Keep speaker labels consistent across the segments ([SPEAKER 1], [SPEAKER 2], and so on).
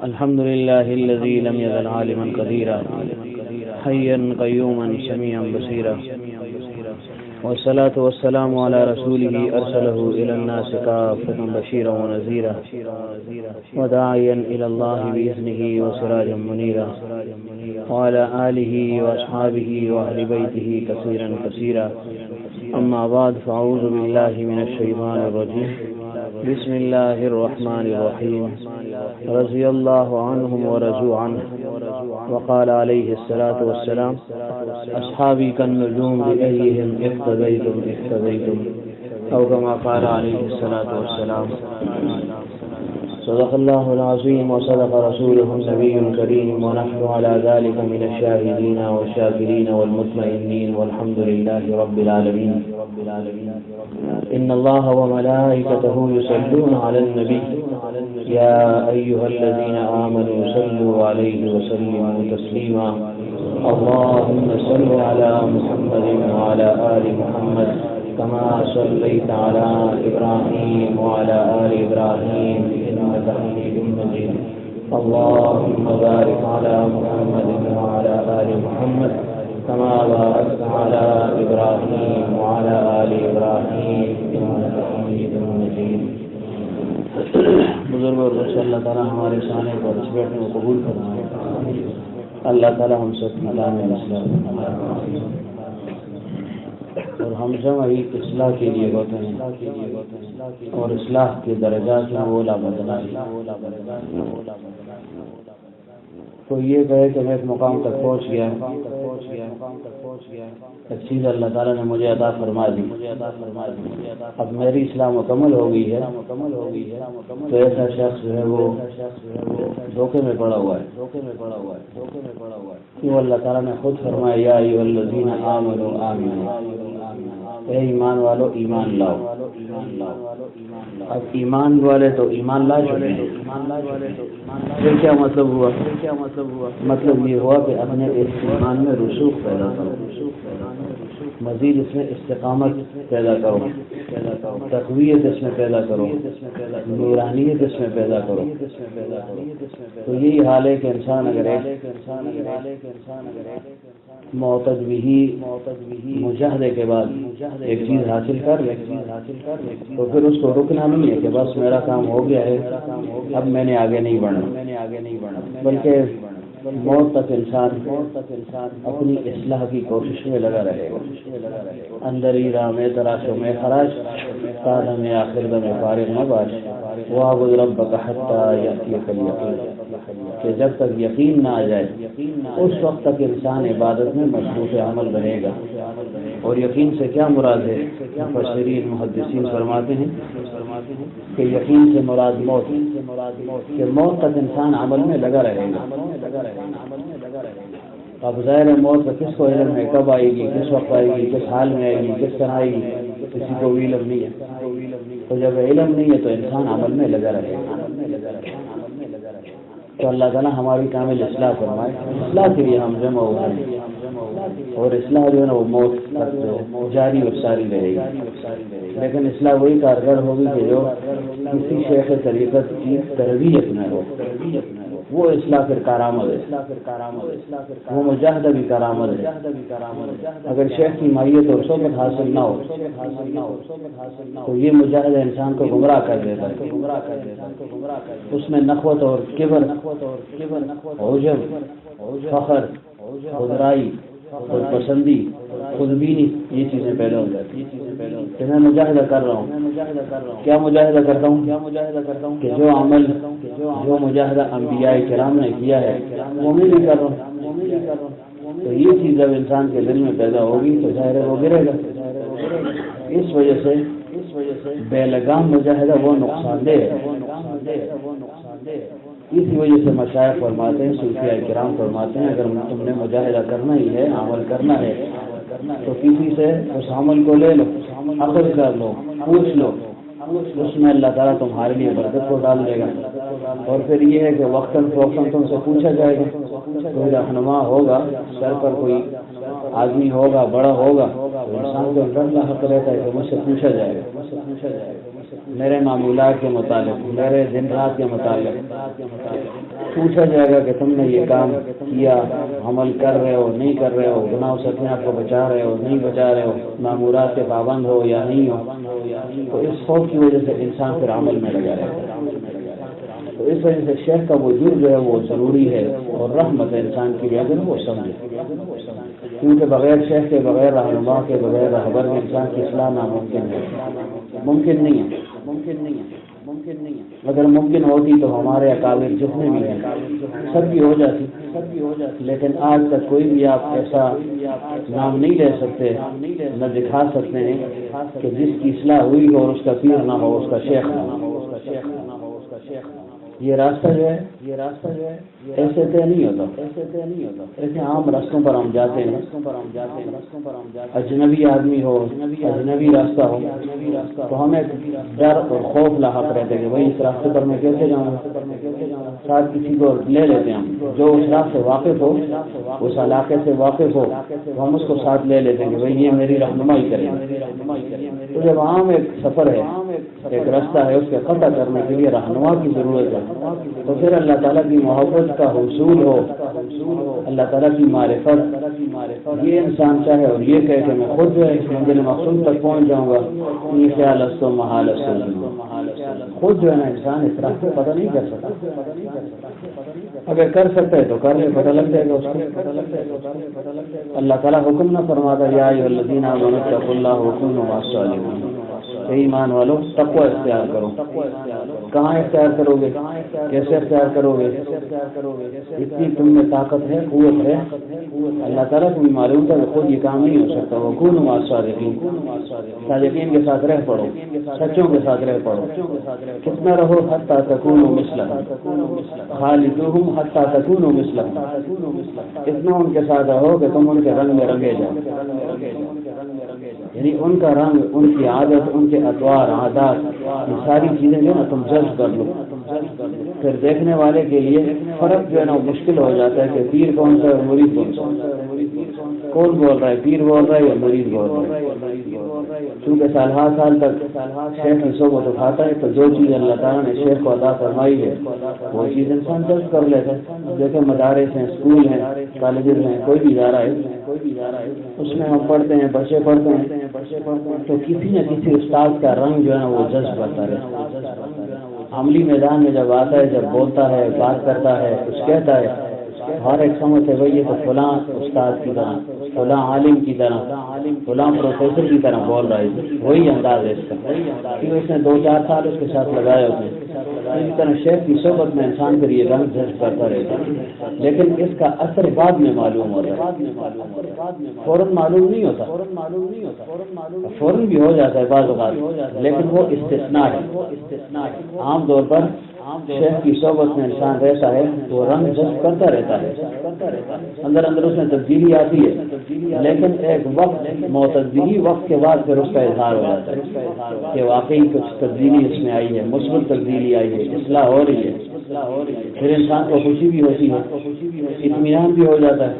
[SPEAKER 1] الحمد لله الذي لم يزل عالما قديرا حيا قيوما سميعا بصيرا والصلاة والسلام على رسوله أرسله إلى الناس كافة بشيرا ونذيرا وداعيا إلى الله بإذنه وسراجا منيرا وعلى آله وأصحابه وأهل بيته كثيرا كثيرا أما بعد فأعوذ بالله من الشيطان الرجيم بسم الله الرحمن الرحيم رضي الله عنهم ورضوا عنه وقال عليه الصلاة والسلام أصحابي كالنجوم بأيهم اقتديتم اهتديتم أو كما قال عليه الصلاة والسلام. صدق الله العظيم وصدق رسوله النبي الكريم ونحن على ذلك من الشاهدين والشاكرين والمطمئنين والحمد لله رب العالمين. إن الله وملائكته يصلون على النبي يا أيها الذين آمنوا صلوا عليه وسلموا تسليما. اللهم صل على محمد وعلى آل محمد كما صليت على إبراهيم وعلى آل إبراهيم إنك حميد مجيد. اللهم بارك على محمد وعلى آل محمد كما باركت على إبراهيم وعلى آل إبراهيم إنك حميد مجيد. بزرگ اور بچے اللہ تعالیٰ ہمارے سامنے کو اس بیٹھنے کو قبول فرمائے. اللہ تعالیٰ ہم سب کی جان میں اور ہم جمع ایک اصلاح کے لیے ہوتے ہیں اور اصلاح کے درجات میں اولا بدلائی. تو یہ کہے کہ میں ایک مقام تک پہنچ گیا ایک چیز اللہ تعالیٰ نے مجھے عطا فرما دی. اب میری اصلاح مکمل ہو گئی ہے تو ایسا شخص جو ہے وہ دھوکے میں پڑا ہوا ہے. کیوں اللہ تعالیٰ نے خود فرمایا یا ایھا الذین آمنوا آمنوا، اے ایمان والو ایمان لاؤ. اب ایمان والے تو ایمان لا چکے ہیں. پھر کیا مطلب ہوا؟ مطلب یہ ہوا کہ اپنے اس ایمان میں رسوخ پیدا کرو، مزید اس میں استقامت پیدا کرو، تقویت اس میں پیدا کرو، نورانیت اس میں پیدا کرو. تو یہی حال ہے کہ انسان اگر معتد بھی مجاہدے کے بعد ایک چیز حاصل کر لے تو پھر اس کو رکنا نہیں ہے کہ بس میرا کام ہو گیا ہے اب میں نے آگے نہیں بڑھنا، بلکہ موت تک انسان اپنی اصلاح کی کوشش میں لگا رہے گا. اندر ہی راہ میں تراشو میں خراش کالا میں آخر دم فارغ نہ باش وَاعْبُدْ رَبَّكَ حَتَّى يَأْتِيَكَ الْيَقِينُ، کہ جب تک یقین نہ آ جائے اس وقت تک انسان عبادت میں مصروف عمل رہے گا. اور یقین سے کیا مراد ہے؟ مفسرین محدثین فرماتے ہیں کہ یقین سے مراد موت، کہ موت تک انسان عمل میں لگا رہے گا. اب ظاہر ہے موت کا کس کو علم ہے، کب آئے گی، کس وقت آئے گی، کس حال میں آئے گی، کس طرح آئے گی، کسی کو بھی علم نہیں ہے. تو جب علم نہیں ہے تو انسان عمل میں لگا رہے گا. تو اللہ تعالیٰ ہماری کامل اصلاح فرمائے. اصلاح کے لیے ہم جمع ہوئے ہیں اور اصلاح جو ہے نا وہ موت تک جاری اور ساری رہے گی. لیکن اصلاح وہی کارگر ہوگی کہ جو کسی شیخ طریقت کی تربیت میں ہو. وہ اصلاح پھر کارآمد ہے، وہ مجاہدہ بھی کارآمد ہے. اگر شیخ کی مائیت اور صحبت حاصل نہ ہو تو یہ مجاہدہ انسان کو گمراہ کر دیتا ہے. اس میں نخوت اور کبر، عجب، فخر، خودرائی، خود پسندی، خود بینی، یہ چیزیں پیدا ہو جاتی ہیں کہ میں مجاہدہ کر رہا ہوں. کیا مجاہدہ کرتا ہوں؟ کہ جو عمل، جو مجاہدہ انبیاء کرام نے کیا ہے وہ میں بھی کر رہا ہوں. تو یہ چیز جب انسان کے دل میں پیدا ہوگی تو ظاہر ہے وہ گرے گا. اس وجہ سے بے لگام مجاہدہ وہ نقصان دہ ہے. اسی وجہ سے مشائخ فرماتے ہیں، صوفیاء کرام فرماتے ہیں اگر تم نے مجاہدہ کرنا ہی ہے، عمل کرنا ہے تو کسی سے اس عمل کو لے لو، عقل کر لو، پوچھ لو، اس میں اللہ تعالیٰ تمہارے لیے برکت کو ڈال دے گا. اور پھر یہ ہے کہ وقتاً فوقتاً تم سے پوچھا جائے گا. کوئی رہنما ہوگا، سر پر کوئی آدمی ہوگا، بڑا ہوگا تو انسان کو ڈر لاحق رہتا ہے کہ مجھ سے پوچھا جائے گا. میرے معمولات کے متعلق، میرے دن رات کے متعلق. پوچھا جائے گا کہ تم نے یہ کام کیا، عمل کر رہے ہو نہیں کر رہے ہو، گناہوں سے اپنے آپ کو بچا رہے ہو نہیں بچا رہے ہو، مامورات کے پابند ہو یا نہیں ہو، تو اس خوف کی وجہ سے انسان پھر عمل میں لگا رہتا ہے۔ تو اس وجہ سے شیخ کا وجود جو ہے وہ ضروری ہے اور رحمت ہے انسان کی لیے اگر وہ سمجھے، کیونکہ بغیر شیخ کے، بغیر رہنما کے، بغیر رہبر کے انسان کی اصلاح ناممکن ہے، ممکن نہیں ہے۔ اگر ممکن ہوتی تو ہمارے اکابر جتنے بھی ہیں سب کی ہو جاتی، لیکن آج تک کوئی بھی آپ ایسا نام نہیں لے سکتے، نہ دکھا سکتے ہیں کہ جس کی اصلاح ہوئی ہو اور اس کا پیر نہ ہو، اس کا شیخ نہ ہو۔ یہ راستہ جو ہے ایسے طے نہیں ہوتا، ایسے عام راستوں پر ہم جاتے ہیں، اجنبی آدمی ہو، اجنبی راستہ ہو تو ہمیں ڈر اور خوف لاحق رہتے کہ بھائی اس راستے پر میں کیسے جاؤں گا، ساتھ کسی کو لے لیتے ہیں ہم جو اس راستے سے واقف ہو، اس علاقے سے واقف ہو تو ہم اس کو ساتھ لے لیتے ہیں کہ بھائی یہ میری رہنمائی کرے گا۔ تو جب عام ایک سفر ہے، ایک راستہ ہے، اس کے قطع کرنے کے لیے رہنما کی ضرورت ہے، تو پھر اللہ تعالیٰ کی محبت کا حصول ہو، اللہ تعالیٰ کی معرفت، یہ انسان چاہے اور یہ کہے کہ میں خود جو ہے اس منزل مقصود تک پہنچ جاؤں گا، یہ خیال است و محال است، خود جو ہے نا انسان اس راستے پتہ نہیں کر سکتا، اگر کر سکتا ہے تو کر لے، پتہ لگ جائے گا اس کو۔ اللہ تعالیٰ حکم نہ فرماتا یا ایھا الذین آمنوا اتقوا اللہ وکونوا مع الصادقین، اے ایمان والو تقوی اختیار کرو۔ کہاں اختیار کرو گے، کیسے اختیار کرو گے؟ اتنی تم میں طاقت ہے، قوت ہے، اللہ تعالیٰ کو بھی معلوم تھا کہ خود یہ کام نہیں ہو سکتا، وکونوا مع الصادقین، صادقین کے ساتھ رہ پڑو، سچوں کے ساتھ رہ پڑو، کتنا رہو حتی تکونوا مثلهم، خالدوہم حتی تکونوا مثلهم، اتنا ان کے ساتھ رہو کہ تم ان کے رنگ میں رنگے جاؤ، یعنی ان کا رنگ، ان کی عادت، ان کے اطوار، عادات، یہ ساری چیزیں جو ہے نا تم جذب کر لو، پھر دیکھنے والے کے لیے فرق جو ہے نا مشکل ہو جاتا ہے کہ پیر کون سا ہے اور مرید کون سا، کون بول رہا ہے، پیر بول رہا ہے یا مرید بول رہا ہے۔ چونکہ سال تک شیخ کی صحبت اٹھاتا ہے تو جو چیز اللہ تعالیٰ نے شیخ کو عطا فرمائی ہے وہ چیز انسان جذب کر لیتا ہے۔ جیسے مدارس ہیں، اسکول ہیں، کالجز ہیں، کوئی بھی ادارہ ہے، اس میں ہم پڑھتے ہیں، بچے پڑھتے ہیں تو کسی نہ کسی استاد کا رنگ جو ہے نا وہ جذب کرتا ہے۔ عملی میدان میں جب آتا ہے، جب بولتا ہے، بات کرتا ہے، کچھ کہتا ہے، ہر ایک سمجھ ہے بھائی یہ تو فلاں استاد کی طرح، فلاں عالم کی طرح، فلاں پروفیسر کی طرح بول رہا ہے، وہی انداز ہے اس کا، کیونکہ اس نے 2-4 سال اس کے ساتھ لگائے ہوتے ہیں۔ اسی طرح شیخ کی صحبت میں انسان پھر یہ رنگ جذب کرتا رہتا ہے، لیکن اس کا اثر بعد میں معلوم ہوتا ہے، فوراً معلوم نہیں ہوتا، فوراً بھی ہو جاتا ہے بعض اوقات، لیکن وہ استثناء ہے۔ عام طور پر شیخ کی صحبت میں انسان رہتا ہے وہ رنگ جذب کرتا رہتا ہے، اندر اس میں تبدیلی آتی ہے، لیکن ایک وقت، معتدلی وقت کے بعد پھر اس کا اظہار ہو جاتا ہے کہ واقعی کچھ تبدیلی اس میں آئی ہے، مثبت تبدیلی آئی ہے، اصلاح ہو رہی ہے، پھر انسان کو خوشی بھی ہوتی ہے، اطمینان بھی ہو جاتا ہے،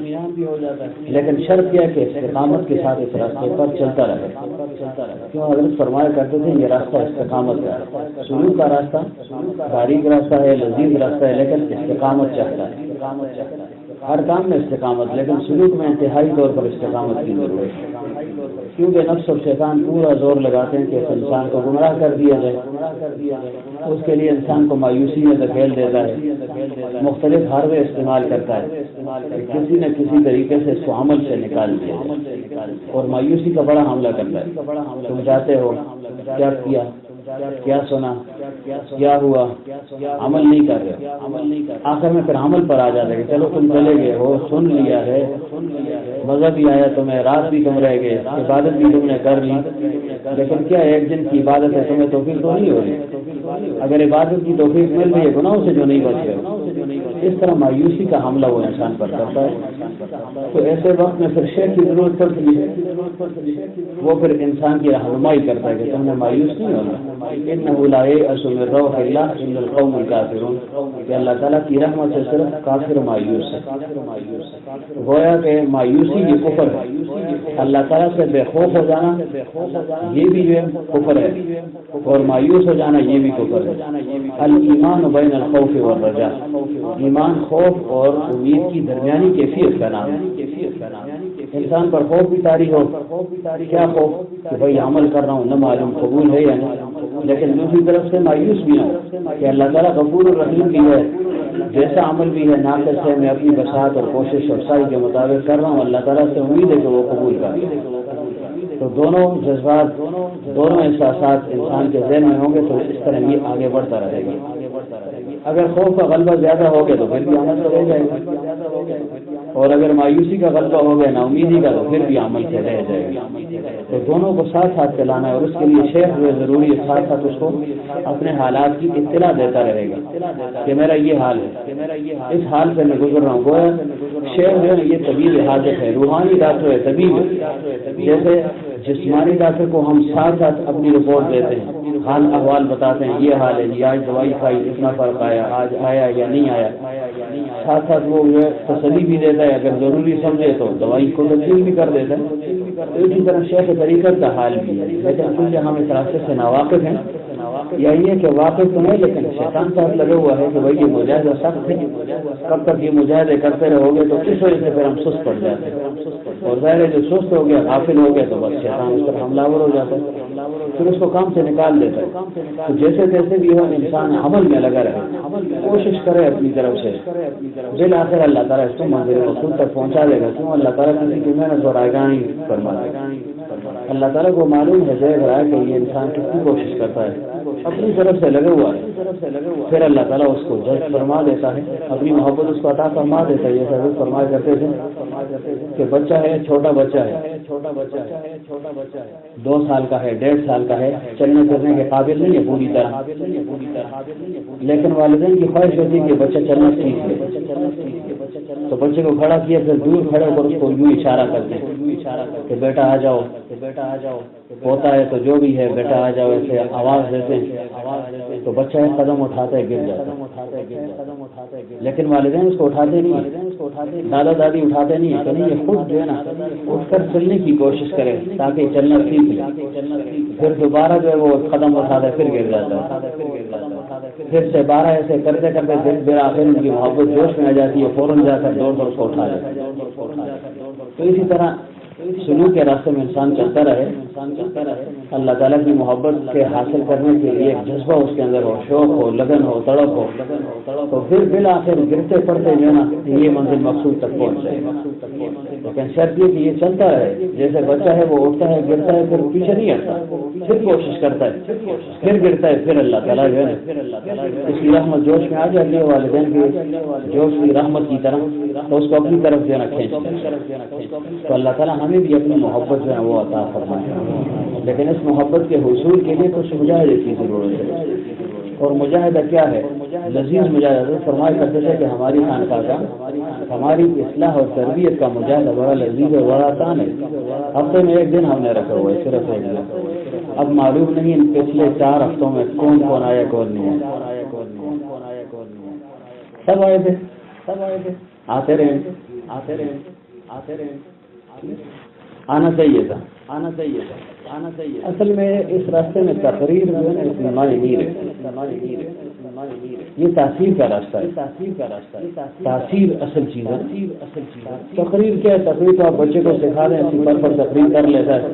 [SPEAKER 1] لیکن شرط یہ ہے کہ استقامت کے ساتھ اس راستے پر چلتا رہے۔ کیوں حضرت فرمایا کرتے تھے یہ راستہ استقامت کا ہے، سلوک کا راستہ باریک راستہ ہے، لذیذ راستہ ہے، لیکن استقامت چاہتا ہے، ہر کام میں استقامت، لیکن سلوک میں انتہائی طور پر استقامت کی ضرورت ہے، کیونکہ نفس اور شیطان پورا زور لگاتے ہیں کہ اس انسان کو گمراہ کر دیا جائے، اس کے لیے انسان کو مایوسی میں دھکیل دیتا ہے، مختلف حربے استعمال کرتا ہے، کسی نہ کسی طریقے سے اس کو عمل سے نکال دیا جائے، اور مایوسی کا بڑا حملہ کرتا ہے۔ تم جاتے ہو، کیا کیا، کیا سنا، کیا ہوا، عمل نہیں کر رہے، آخر میں پھر عمل پر آ جاتا ہے کہ چلو تم چلے گئے ہو، سن لیا ہے، مزہ بھی آیا تمہیں، رات بھی تم رہ گئے، عبادت بھی تم نے کر لی، لیکن کیا ایک دن کی عبادت ہے، تمہیں توفیق تو نہیں ہو رہی؟ اگر عبادت کی توفیق مل رہی ہے گناہوں سے جو نہیں بچ گئے، اس طرح مایوسی کا حملہ وہ انسان پر کرتا ہے۔ تو ایسے وقت میں پھر شیخ کی ضرورت پڑتی ہے، وہ پھر انسان کی رہنمائی کرتا ہے کہ تم نے مایوس نہیں ہونا، انہ لا یئس من روح اللہ الا القوم الکافرون، کہ اللہ تعالیٰ کی رحمت سے صرف کافر مایوس ہے۔ گویا کہ مایوسی یہ کفر ہے، اللہ تعالیٰ سے بے خوف ہو جانا یہ بھی جو کفر ہے، اور مایوس ہو جانا یہ بھی کفر ہے۔ الایمان بین الخوف والرجاء، ایمان خوف اور امید کی درمیانی کیفیت کا نام ہے۔ انسان پر خوف بھی طاری ہو، کیا خوف کہ بھائی عمل کر رہا ہوں نہ معلوم قبول ہے یا نہیں، لیکن دوسری طرف سے مایوس بھی ہوں کہ اللہ تعالیٰ غفور الرحیم بھی ہے، جیسا عمل بھی ہے ناقص ہے، میں اپنی بساط اور کوشش اور سعی کے مطابق کر رہا ہوں، اللہ تعالیٰ سے امید ہے کہ وہ قبول کر لے۔ تو دونوں جذبات، دونوں احساسات انسان کے ذہن میں ہوں گے تو اس طرح یہ آگے بڑھتا رہے گا۔ اگر خوف کا غلبہ زیادہ ہو گیا تو پھر بھی عمل تو رہ جائے گا، اور اگر مایوسی کا غلبہ ہو گیا نا امیدی کا تو پھر بھی عمل سے رہ جائے گا۔ تو دونوں کو ساتھ ساتھ چلانا ہے، اور اس کے لیے شیخ جو ہے ضروری ہے ساتھ ساتھ اس کو اپنے حالات کی اطلاع دیتا رہے گا کہ میرا یہ حال ہے، اس حال سے میں گزر رہا ہوں۔ گویا شیخ جو ہے یہ طبیب حاجت ہے، روحانی ڈاکٹر ہے، طبیب ہے۔ جیسے جسمانی ڈاکٹر کو ہم ساتھ ساتھ اپنی رپورٹ دیتے ہیں، حال احوال بتاتے ہیں، یہ حال ہے جی، آج دوائی کھائی اتنا فرق آیا، آج آیا یا نہیں آیا، ساتھ ساتھ وہ تسلی بھی دیتا ہے، اگر ضروری سمجھے تو دوائی کو تبدیل بھی کر دیتا ہے۔ تو اسی طرح شیخ طریقت کا حال بھی ہے، لیکن کیونکہ ہم اس راستے سے ناواقف ہیں، یا یہ کہ واقف تو نہیں لیکن شیطان ساتھ لگا ہوا ہے کہ بھائی یہ مجاہدہ سخت ہے، کب تک یہ مجاہدے کرتے رہو گے تو اس وجہ سے پھر ہم سست پڑ جاتے ہیں، اور ظاہر ہے جو سست ہو گیا غافل ہو گیا تو بس شیطان اس پر حملہ آور ہو جاتا ہے، پھر اس کو کام سے نکال دیتا ہے۔ تو جیسے جیسے بھی ہو انسان عمل میں لگا رہے، کوشش کرے اپنی طرف سے، بالآخر اللہ تعالیٰ اس کو منزل مقصود تک پہنچا دے گا۔ کیوں اللہ تعالیٰ کسی کی محنت اور آگاہی فرماتا ہے، اللہ تعالیٰ کو معلوم ہے دیکھ رہا ہے کہ یہ انسان کتنی کوشش کرتا ہے، اپنی طرف سے لگا ہوا ہے، پھر اللہ تعالیٰ اس کو جذب فرما دیتا ہے، اپنی محبت اس کو عطا فرما دیتا ہے۔ یہ حضرت فرمایا کرتے تھے کہ بچہ ہے، چھوٹا بچہ ہے، 2 سال کا ہے، 1.5 سال کا ہے، چلنے پھرنے کے قابل نہیں ہے پوری طرح، لیکن والدین کی خواہش ہوتی ہے کہ بچہ چلنا سیکھ لے، تو بچے کو کھڑا کیا، پھر دور کھڑے ہو کر اس کو یوں اشارہ کرتے ہیں کہ بیٹا آ جاؤ، ہوتا ہے تو جو بھی ہے بیٹا آ جاؤ، ایسے آواز دیتے ہیں، تو بچہ ایک قدم اٹھاتا ہے گر جاتا ہے، لیکن والدین اس کو اٹھاتے نہیں ہیں، دادا دادی اٹھاتے نہیں ہیں، کہ یہ خود جو ہے نا اٹھ کر چلنے کی کوشش کرے تاکہ چلنا سیکھ لے، پھر دوبارہ جو ہے وہ قدم اٹھاتا ہے پھر گر جاتا ہے، پھر سے 12 ایسے کرتے کرتے پھر بالآخر ان کی محبت جوش میں آ جاتی ہے، فوراً جا کر دوڑ کر اس کو اٹھا لیتا ہے۔ تو اسی طرح سلوک کے راستے میں انسان چلتا رہے، اللہ تعالیٰ کی محبت کے حاصل کرنے کے لیے ایک جذبہ اس کے اندر ہو، شوق ہو، لگن ہو، تڑپ ہو، تو پھر بالآخر گرتے پڑتے جو ہے نا یہ منزل مقصود تک پہنچ جائے گا۔ لیکن شرط یہ کہ یہ چلتا رہے، جیسے بچہ ہے وہ اٹھتا ہے گرتا ہے پھر پیچھے نہیں ہٹتا، پھر کوشش کرتا ہے، پھر گرتا ہے، پھر اللہ تعالیٰ جو ہے اس کی رحمت جوش میں آ جاتی ہے، والدین کی جوش کی رحمت کی طرح، تو اس کو اپنی طرف جو ہے نا کھینچتا ہے۔ تو اللہ تعالیٰ ہمیں بھی اپنی محبت جو ہے وہ عطا فرمائے، لیکن اس محبت کے حصول کے لیے کچھ مجاہدے کی ضرورت ہے، اور مجاہدہ کیا ہے؟ لذیذ مجاہدہ فرمایا کرتے تھے کہ ہماری خانقاہ کا، ہماری اصلاح اور تربیت کا مجاہدہ بڑا لذیذ اور بڑا آسان ہے، ہفتے میں 1 دن ہم نے رکھا ہوا ہے، صرف 1 دن۔ اب معلوم نہیں ان پچھلے 4 ہفتوں میں کون کون آیا کون نہیں آیا، سب آئے تھے، آتے رہے، آنا چاہیے تھا۔ اصل میں اس راستے میں تقریر جو ہے نا اتنی معنی نہیں رہتی، یہ تاثیر کا راستہ ہے، تاثیر اصل چیز ہے۔ تقریر کیا ہے؟ تقریر تو آپ بچے کو سکھا دیں، سپر پر تقریر کر لیتا ہے،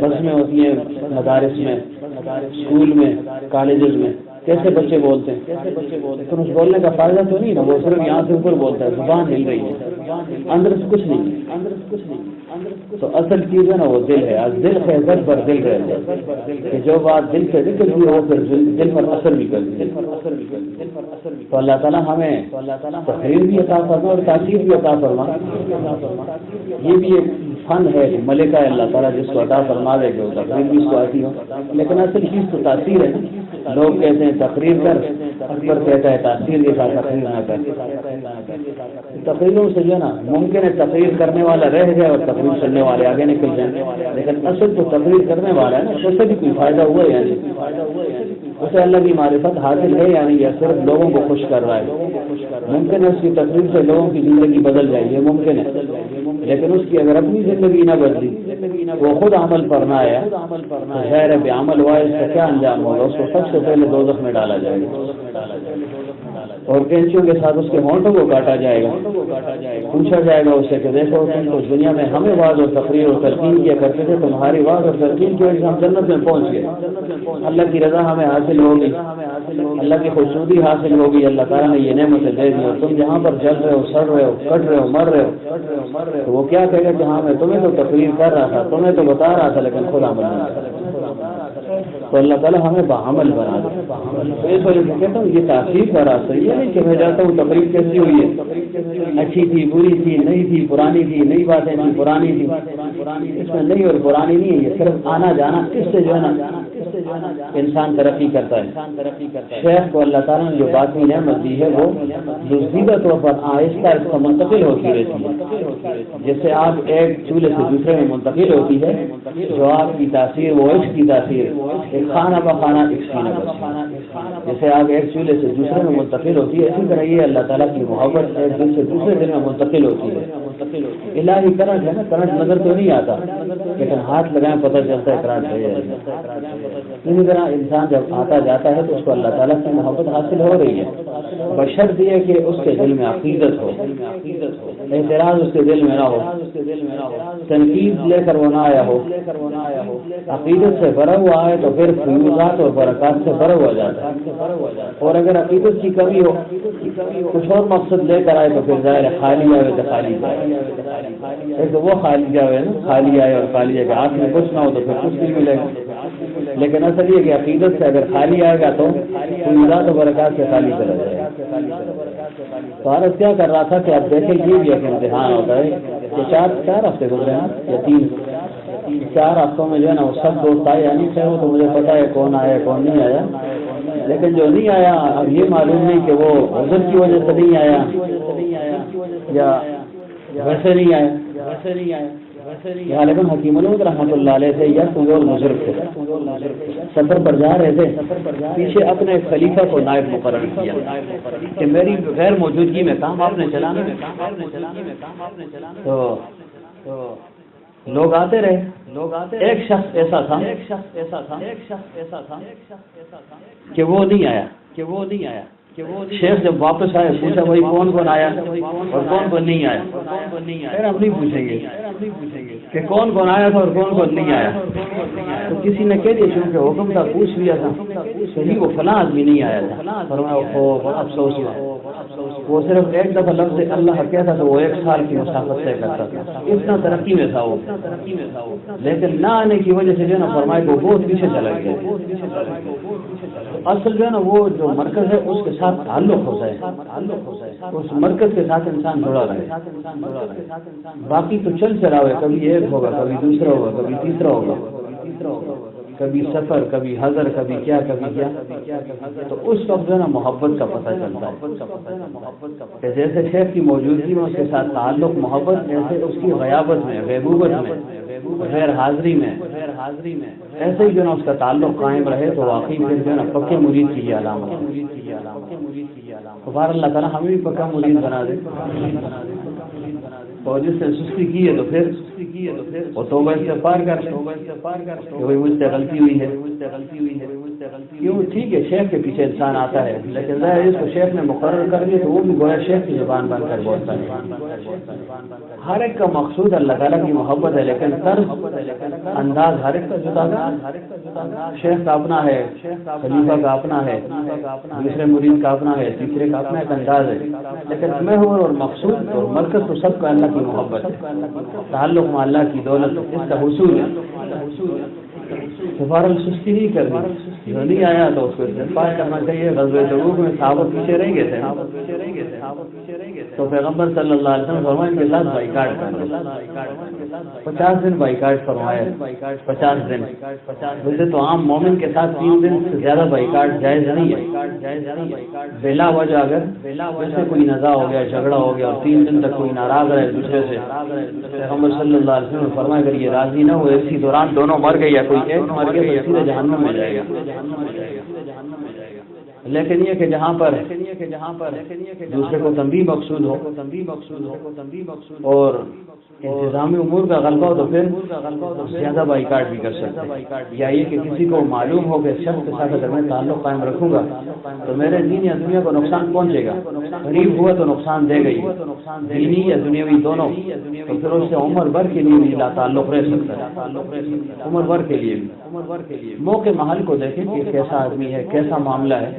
[SPEAKER 1] بس میں ہوتی ہے، مدارس میں، اسکول میں، کالجز میں، کیسے بچے بولتے ہیں، لیکن اس بولنے کا فائدہ تو نہیں نا، وہ صرف یہاں سے اوپر بولتا ہے، زبان ہل رہی ہے، اندر سے کچھ نہیں۔ تو اصل چیز ہے نا وہ دل ہے، آج دل خیزت پر دل رہے ہیں کہ جو بات دل سے نکلتی ہے وہ پھر دل پر اثر بھی کرتی ہے۔ تو اللہ تعالیٰ ہمیں تقریر بھی عطا فرما اور تاثیر بھی عطا فرما، یہ بھی ایک فن ہے، ملکہ ہے اللہ تعالیٰ جس کو عطا فرما دے کہ وہ تقریر بھی اس کو آتی ہو، لیکن اصل چیز تو تاثیر ہے نا۔ لوگ کہتے ہیں تقریر کر، اکبر کہتا ہے تاثیر کے ساتھ تقریر نہ کر۔ تقریروں سے جو ہے نا ممکن ہے تقریر کرنے والا رہ جائے اور تقریر سننے والے آگے نکل جائیں، لیکن اصل تو تقریر کرنے والا ہے نا، اس سے بھی کوئی فائدہ ہوا ہے یعنی اسے اللہ کی معرفت حاصل ہے یعنی یہ صرف لوگوں کو خوش کر رہا ہے۔ ممکن ہے اس کی تقریر سے لوگوں کی زندگی بدل جائے، یہ ممکن ہے، لیکن اس کی اگر اپنی زندگی نہ بدلی، وہ خود عمل پر نہ آیا تو ظاہر ہے بے عمل ہوا، اس کا کیا انجام ہوگا؟ اس کو سب سے پہلے دوزخ میں ڈالا جائے گا اور کینچیوں کے ساتھ اس کے ہونٹوں کو کاٹا جائے گا، پوچھا جائے گا اس سے کہ دیکھو تم تو دنیا میں ہمیں واز اور تقریر اور تلقین کیا کرتے تھے، تمہاری واز اور تلقین کی وجہ سے ہم جنت میں پہنچ گئے، اللہ کی رضا ہمیں حاصل ہوگی، اللہ کی خوشنودی حاصل ہوگی، اللہ تعالیٰ نے یہ نعمتیں دے دی اور تم جہاں پر جل رہے ہو، سڑ رہے ہو، کٹ رہے ہو، مر رہے ہو، تو وہ کیا کہے گا کہ ہاں میں تمہیں تو تقریر کر رہا تھا، تمہیں تو بتا رہا تھا لیکن خود عمل نہیں کر رہا۔ تو اللہ تعالیٰ ہمیں باعمل بنا دے۔ تو اس وجہ سے کہتا ہوں یہ تاثیر کا راستہ، یہ نہیں کہ میں جاتا ہوں تقریر کیسی ہوئی ہے، اچھی تھی، بری تھی، نئی تھی، پرانی تھی، نئی باتیں تھی، پرانی تھی، اس میں نئی اور پرانی نہیں ہے، یہ صرف آنا جانا، اس سے جو ہے نا انسان ترقی کرتا ہے۔ شیخ کو اللہ تعالیٰ نے جو باقی نعمت دی ہے وہ دوسرا طور پر آہستہ آہستہ منتقل ہوتی رہتی ہے، جیسے آپ ایک چولہے سے دوسرے میں منتقل ہوتی ہے، جو آپ کی تاثیر وہ عشق کی تاثیر ایک خانہ بخانہ ایک سینہ بسینہ، جیسے آپ ایک چولہے سے دوسرے میں منتقل ہوتی ہے، اسی طرح یہ اللہ تعالیٰ کی محبت ایک دل سے دوسرے دل میں منتقل ہوتی ہے۔ الہی کرنٹ ہے نا، کرنٹ نظر تو نہیں آتا لیکن ہاتھ لگائیں پتہ چلتا ہے کرنٹ ہے۔ اسی طرح انسان جب آتا جاتا ہے تو اس کو اللہ تعالیٰ کی محبت حاصل ہو رہی ہے، بشرط یہ کہ اس کے دل میں عقیدت ہو، اعتراض اس کے دل میں نہ ہو، تنقید لے کر وہ نہ آیا ہو، عقیدت سے بھرا ہوا آئے تو پھر فیوزات اور برکات سے بھرا ہوا جاتا ہے، اور اگر عقیدت کی کمی ہو، کچھ اور مقصد لے کر آئے تو پھر ظاہر ہے خالی آئے تو خالی جائے، ایک تو وہ خالی جائے نا، خالی آئے اور خالی جائے کہ ہاتھ میں کچھ نہ ہو تو پھر کچھ نہیں ملے گا، لیکن اصل یہ کہ عقیدت سے اگر خالی آئے گا تو فیوزات و برکات سے خالی چلا جائے گا۔ تو عرض کیا کر رہا تھا کہ آپ دیکھیں یہ بھی ایک امتحان ہوتا ہے کہ چار ہفتے گزرے ہیں یا 4 ہفتوں میں جو ہے نا وہ سب دوست آئے یا نہیں تھے، وہ تو مجھے پتا ہے کون آیا کون نہیں آیا، لیکن جو نہیں آیا اب یہ معلوم نہیں کہ وہ عذر کی وجہ سے نہیں آیا یا ویسے نہیں آیا، غالباً حکیم الامت رحمۃ اللہ علیہ تھے یا کوئی اور بزرگ تھے، سفر پر جا رہے تھے، پیچھے اپنے خلیفہ کو نائب مقرر کیا کہ میری غیر موجودگی میں کام آپ نے چلانا، تو لوگ آتے رہے، ایک شخص ایسا تھا کہ وہ نہیں آیا، شیخ جب واپس آئے پوچھا بھائی کون کون آیا اور کون کون نہیں آیا، پھر ہم نہیں پوچھیں گے کہ کون کون آیا تھا اور کون کون نہیں آیا، تو کسی نے کہہ دیا چونکہ حکم تھا پوچھ لیا تھا تو وہ فلاں آدمی نہیں آیا تھا، فرمایا بڑا افسوس ہوا، وہ صرف ایک دفعہ لفظ اللہ کہتا تھا وہ 1 سال کی مسافت طے کرتا تھا، اتنا ترقی میں تھا وہ، لیکن نہ آنے کی وجہ سے جو ہے نا فرمائے وہ بہت پیچھے چلا گیا۔ اصل جو ہے نا وہ جو مرکز ہے اس کے ساتھ تعلق ہوتا ہے، اس مرکز کے ساتھ انسان جڑا رہے، باقی تو چل چلا ہوئے، کبھی ایک ہوگا، کبھی دوسرا ہوگا، کبھی تیسرا ہوگا، کبھی سفر، کبھی حضر، کبھی کیا، تو اس وقت جو ہے نا محبت کا پتہ چلتا ہے کہ جیسے شیخ کی موجودگی میں اس کے ساتھ تعلق محبت، ایسے اس کی غیابت میں، غیبوبت میں، غیر حاضری میں، ایسے ہی جو ہے نا اس کا تعلق قائم رہے تو واقعی پھر جو ہے نا پکے مرید کی یہ علامت ہے۔ تو بہر اللہ تعالیٰ ہمیں بھی پکا مرید بنا دے، اور جس نے سستی کی ہے تو پھر وہ توبہ استغفار کر لے کہ بھائی مجھ سے غلطی ہوئی ہے، کیوں ٹھیک ہے شیخ کے پیچھے انسان آتا ہے لیکن ظاہر اس کو شیخ نے مقرر کر دیا تو وہ بھی گویا شیخ کی زبان بن کر بولتا ہے۔ ہر ایک کا مقصود اللہ تعالیٰ کی محبت ہے لیکن طرز انداز ہر ایک کا جدا ہے، شیخ کا اپنا ہے، خلیفہ کا اپنا ہے، دوسرے مرید کا اپنا ہے، تیسرے کا اپنا ایک انداز ہے، لیکن محور اور مقصود اور مرکز تو سب کا اللہ کی محبت ہے، تعلق میں اللہ کی دولت اس کا حصول ہے۔ سفارل سستی نہیں کرنی، جو نہیں آیا تو اس کو استغفار کرنا چاہیے۔ غزوہ تبوک میں صحابہ پیچھے رہ گئے تھے، تو پیغمبر صلی اللہ علیہ وسلم فرمایا ان کے ساتھ بائیکاٹ کرنا، 50 دن بائیکاٹ فرمایا، 50 دن ویسے تو عام مومن کے ساتھ 3 دن سے زیادہ بائیکاٹ جائز نہیں ہے، بلا وجہ اگر ویسے کوئی نزاع ہو گیا، جھگڑا ہو گیا اور 3 دن تک کوئی ناراض رہے ایک دوسرے سے، پیغمبر صلی اللہ علیہ وسلم نے فرمایا اگر یہ راضی نہ ہوئے اسی دوران دونوں مر گئے یا کوئی ایک مر گیا تو سیدھے جہنم میں جائے گا۔ لیکن یہ کہ جہاں پر دوسرے کو تنبیہ مقصود ہو اور انتظامی امور کا غلبہ ہو تو پھر زیادہ بائیکاٹ بھی کر سکتے ہیں، یا یہ کہ کسی کو معلوم ہو کہ شخص کے ساتھ اگر میں تعلق قائم رکھوں گا تو میرے دین یا دنیا کو نقصان پہنچے گا، قریب ہوا تو نقصان دے گئی، دینی یا دنیاوی دونوں، تو پھر اس سے عمر بھر کے لیے بھی لا تعلق رہ سکتا ہے، عمر بھر کے لیے بھی۔ موقع محل کو دیکھیں کہ کیسا آدمی ہے، کیسا معاملہ ہے۔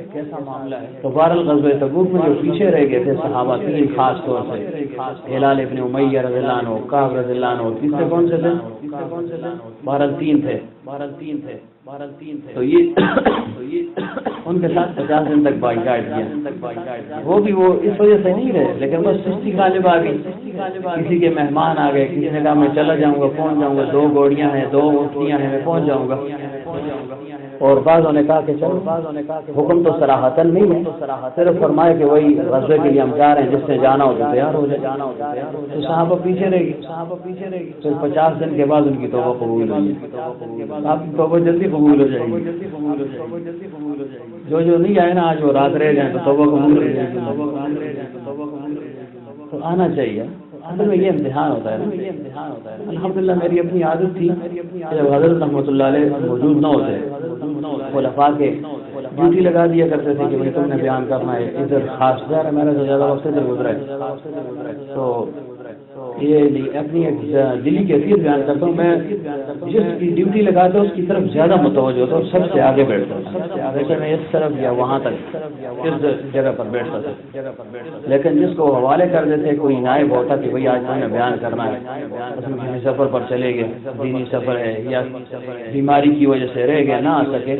[SPEAKER 1] تو بہرحال غزوہ تبوک میں جو پیچھے رہ گئے تھے صحابہ 3 خاص طور سے، ہلال ابن امیہ رضی اللہ عنہ، کعب رضی اللہ عنہ، تیسرے کون سے تھے؟ بہرحال 3 تھے، تو یہ ان کے ساتھ 50 دن تک بائیکاٹ کیا، وہ بھی وہ اس وجہ سے نہیں رہے، لیکن بس سستی غالب آ گئی، کسی کے مہمان آ گئے، کسی نے کہا میں چلا جاؤں گا، پہنچ جاؤں گا، 2 گھوڑیاں ہیں، 2 اونٹنیاں ہیں، میں پہنچ جاؤں گا، اور بعضوں نے کہا کہ چلو، حکم تو صراحتاً نہیں ہے، صرف فرمائے کہ وہی غزوے کے لیے ہم جا رہے ہیں، جس نے جانا ہو تو تیار ہو جائے، تو صحابہ پیچھے رہ گئے، پھر 50 دن کے بعد ان کی توبہ قبول ہوئی، آپ کی توبہ جلدی قبول ہو جائے گی، جو نہیں آئے نا آج وہ رات رہ جائیں تو توبہ قبول ہو جائے گی، تو آنا چاہیے، اصل میں یہ امتحان ہوتا ہے نا۔ الحمدللہ میری اپنی عادت تھی جب حضرت رحمۃ اللہ علیہ موجود نہ ہوتے، خلفاء کے ڈیوٹی لگا دیا کرتے تھے کہ بھائی تم نے بیان کرنا ہے، ادھر خاص ظاہر ہے میرا تو زیادہ وقت ادھر گزرا ہے، تو یہ اپنی ایک دلی کیفیت بیان کرتا ہوں، میں جس کی ڈیوٹی لگاتا ہوں اس کی طرف زیادہ متوجہ ہوتا ہوں، سب سے آگے بیٹھتا ہوں، جیسے میں اس طرف یا وہاں تک اس جگہ پر بیٹھتا تھا، لیکن جس کو حوالے کر دیتے کوئی نائب ہوتا کہ بھائی آج ہمیں بیان کرنا ہے، اس میں کسی سفر پر چلے گئے، دینی سفر ہے یا بیماری کی وجہ سے رہ گئے نہ آ سکے،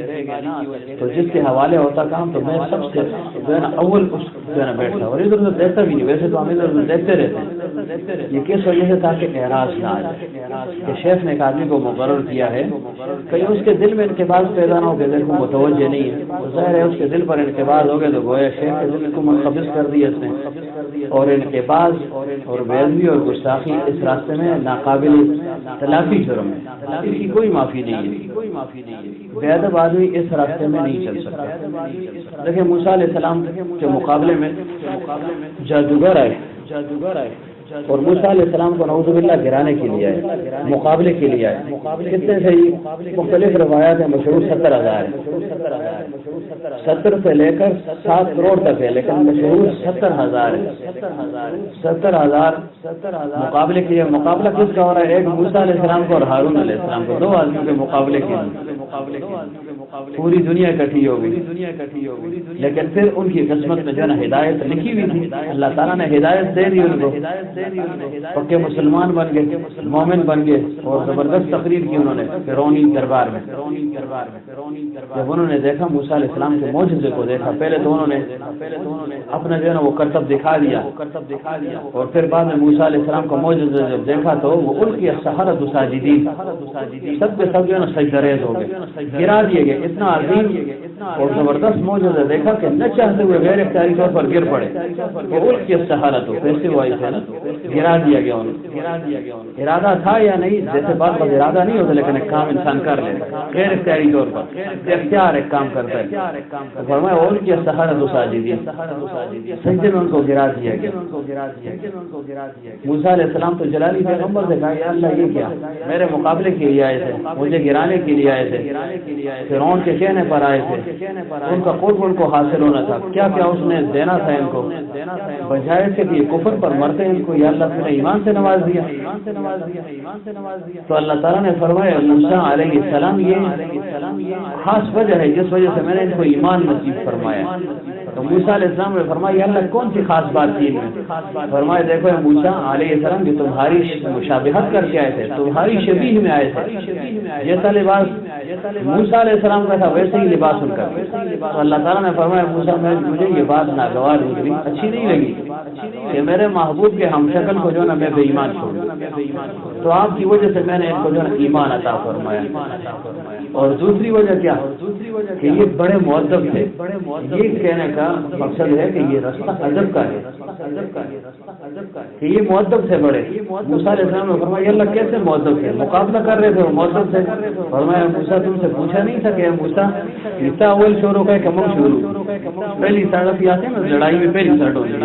[SPEAKER 1] تو جس کے حوالے ہوتا کام تو میں سب سے جو ہے نا اول اس جو ہے نا بیٹھتا، اور ادھر ادھر دیکھتا بھی نہیں، ویسے تو ہم ادھر ادھر دیکھتے رہتے ہیں، یہ کس وجہ سے تھا کہ اعراض نہ آ جائے، کہ شیخ نے ایک آدمی کو مقرر کیا ہے، کہیں اس کے دل میں انقباض پیدا نہ ہو کہ دل کو متوجہ نہیں ہے، ظاہر ہے اس کے دل پر انقباض ہو گئے تو گویا شیخ کے دل کو منقبض کر دیا اس نے، اور انقباض اور بےعدبی اور گستاخی اس راستے میں ناقابل تلافی جرم ہے، اس کی کوئی معافی نہیں ہے، بے ادب آدمی اس راستے میں نہیں چل سکتا۔ دیکھیں موسیٰ علیہ السلام کے مقابلے میں جادوگر آئے، اور موسیٰ علیہ السلام کو نعوذ باللہ گرانے کے لیے آئے، مقابلے کے لیے آئے، کتنے سے مختلف روایات ہیں، مشہور 70,000 ہے، 70 سے لے کر 7 کروڑ تک ہے، لیکن مشہور 70,000 ہے، 70,000 مقابلے کے لیے۔ مقابلہ کس کا ہو رہا ہے؟ ایک موسیٰ علیہ السلام کو اور ہارون علیہ السلام کو، 2 آدمیوں کے مقابلے کے لیے پوری دنیا اکٹھی ہو گئی، لیکن پھر ان کی قسمت میں جو ہے نا ہدایت لکھی ہوئی تھی، اللہ تعالیٰ نے ہدایت دے دی ان کو، پکے مسلمان بن گئے، مومن بن گئے، اور زبردست تقریر کی انہوں نے فرعونی دربار میں۔ جب انہوں نے دیکھا موسیٰ علیہ السلام کے معجزے کو دیکھا، پہلے تو انہوں نے اپنا جو ہے نا وہ کرتب دکھا دیا، اور پھر بعد میں موسیٰ علیہ السلام کا معجزہ جب دیکھا تو وہ القی السحرۃ ساجدین، سب کے سب جو ہے نا سجدہ ریز ہو گئے، گرا دیے گئے، اتنا عظیم اور زبردست معجزہ دیکھا کہ نہ چاہتے ہوئے غیر اختیاری طور پر گر پڑے، وہ القی السحرۃ کیسے ہوا ہے نا، گرا دیا گیا انہیں۔ ارادہ تھا یا نہیں، جیسے بات پر ارادہ نہیں ہوتا لیکن ایک کام انسان کر لے غیر اختیاری طور پر، اختیار ایک کام کرتا ہے، فرمایا القی السحرۃ ساجدین، سجدے میں ان کو گرا دیا گیا۔ موسیٰ علیہ السلام تو جلالی پیغمبر سے کہا یا اللہ یہ کیا، میرے مقابلے کے لیے آئے تھے، مجھے گرانے کے لیے آئے تھے، فرعون کے کہنے پر آئے تھے، ان کا قرب ان کو حاصل ہونا تھا، کیا کیا اس نے دینا تھا ان کو، بجائے سے کہ یہ کفر پر مرتے ان کو یا اللہ نے ایمان سے نواز دیا۔ تو اللہ تعالیٰ نے فرمایا موسیٰ علیہ السلام یہ خاص وجہ ہے جس وجہ سے میں نے ان کو ایمان نصیب فرمایا۔ تو موسیٰ علیہ السلام نے فرمایا یا اللہ کون سی خاص بات کی میں؟ فرمایا دیکھو موسیٰ علیہ السلام جو تمہاری مشابہت کر کے آئے تھے، تمہاری شبیہ میں آئے تھے، جیسا لباس موسیٰ علیہ السلام کا تھا ویسے ہی لباس ان کا۔ تو اللہ تعالیٰ نے فرمایا موسیٰ مجھے یہ بات ناگوار نکلی، اچھی نہیں لگی، کہ میرے محبوب کے ہم شکل کو جو نا میں بے ایمان چھوڑوں، تو آپ کی وجہ سے میں نے ان کو جو نا ایمان عطا فرمایا۔ اور دوسری وجہ کیا کہ یہ بڑے مؤدب تھے۔ یہ کہنے کا مقصد ہے کہ یہ رستہ ادب کا ہے کہ یہ مؤدب تھے بڑے۔ موسیٰ علیہ السلام نے فرمایا اللہ کیسے مؤدب تھے، مقابلہ کر رہے تھے وہ مؤدب تھے۔ فرمایا موسیٰ تم سے پوچھا نہیں تھا کہ موسیٰ عیسیٰ اول شروع کا کم شروع پہلی سڑک آتے ہیں نا لڑائی میں پہلی سڑک ہوتی ہے،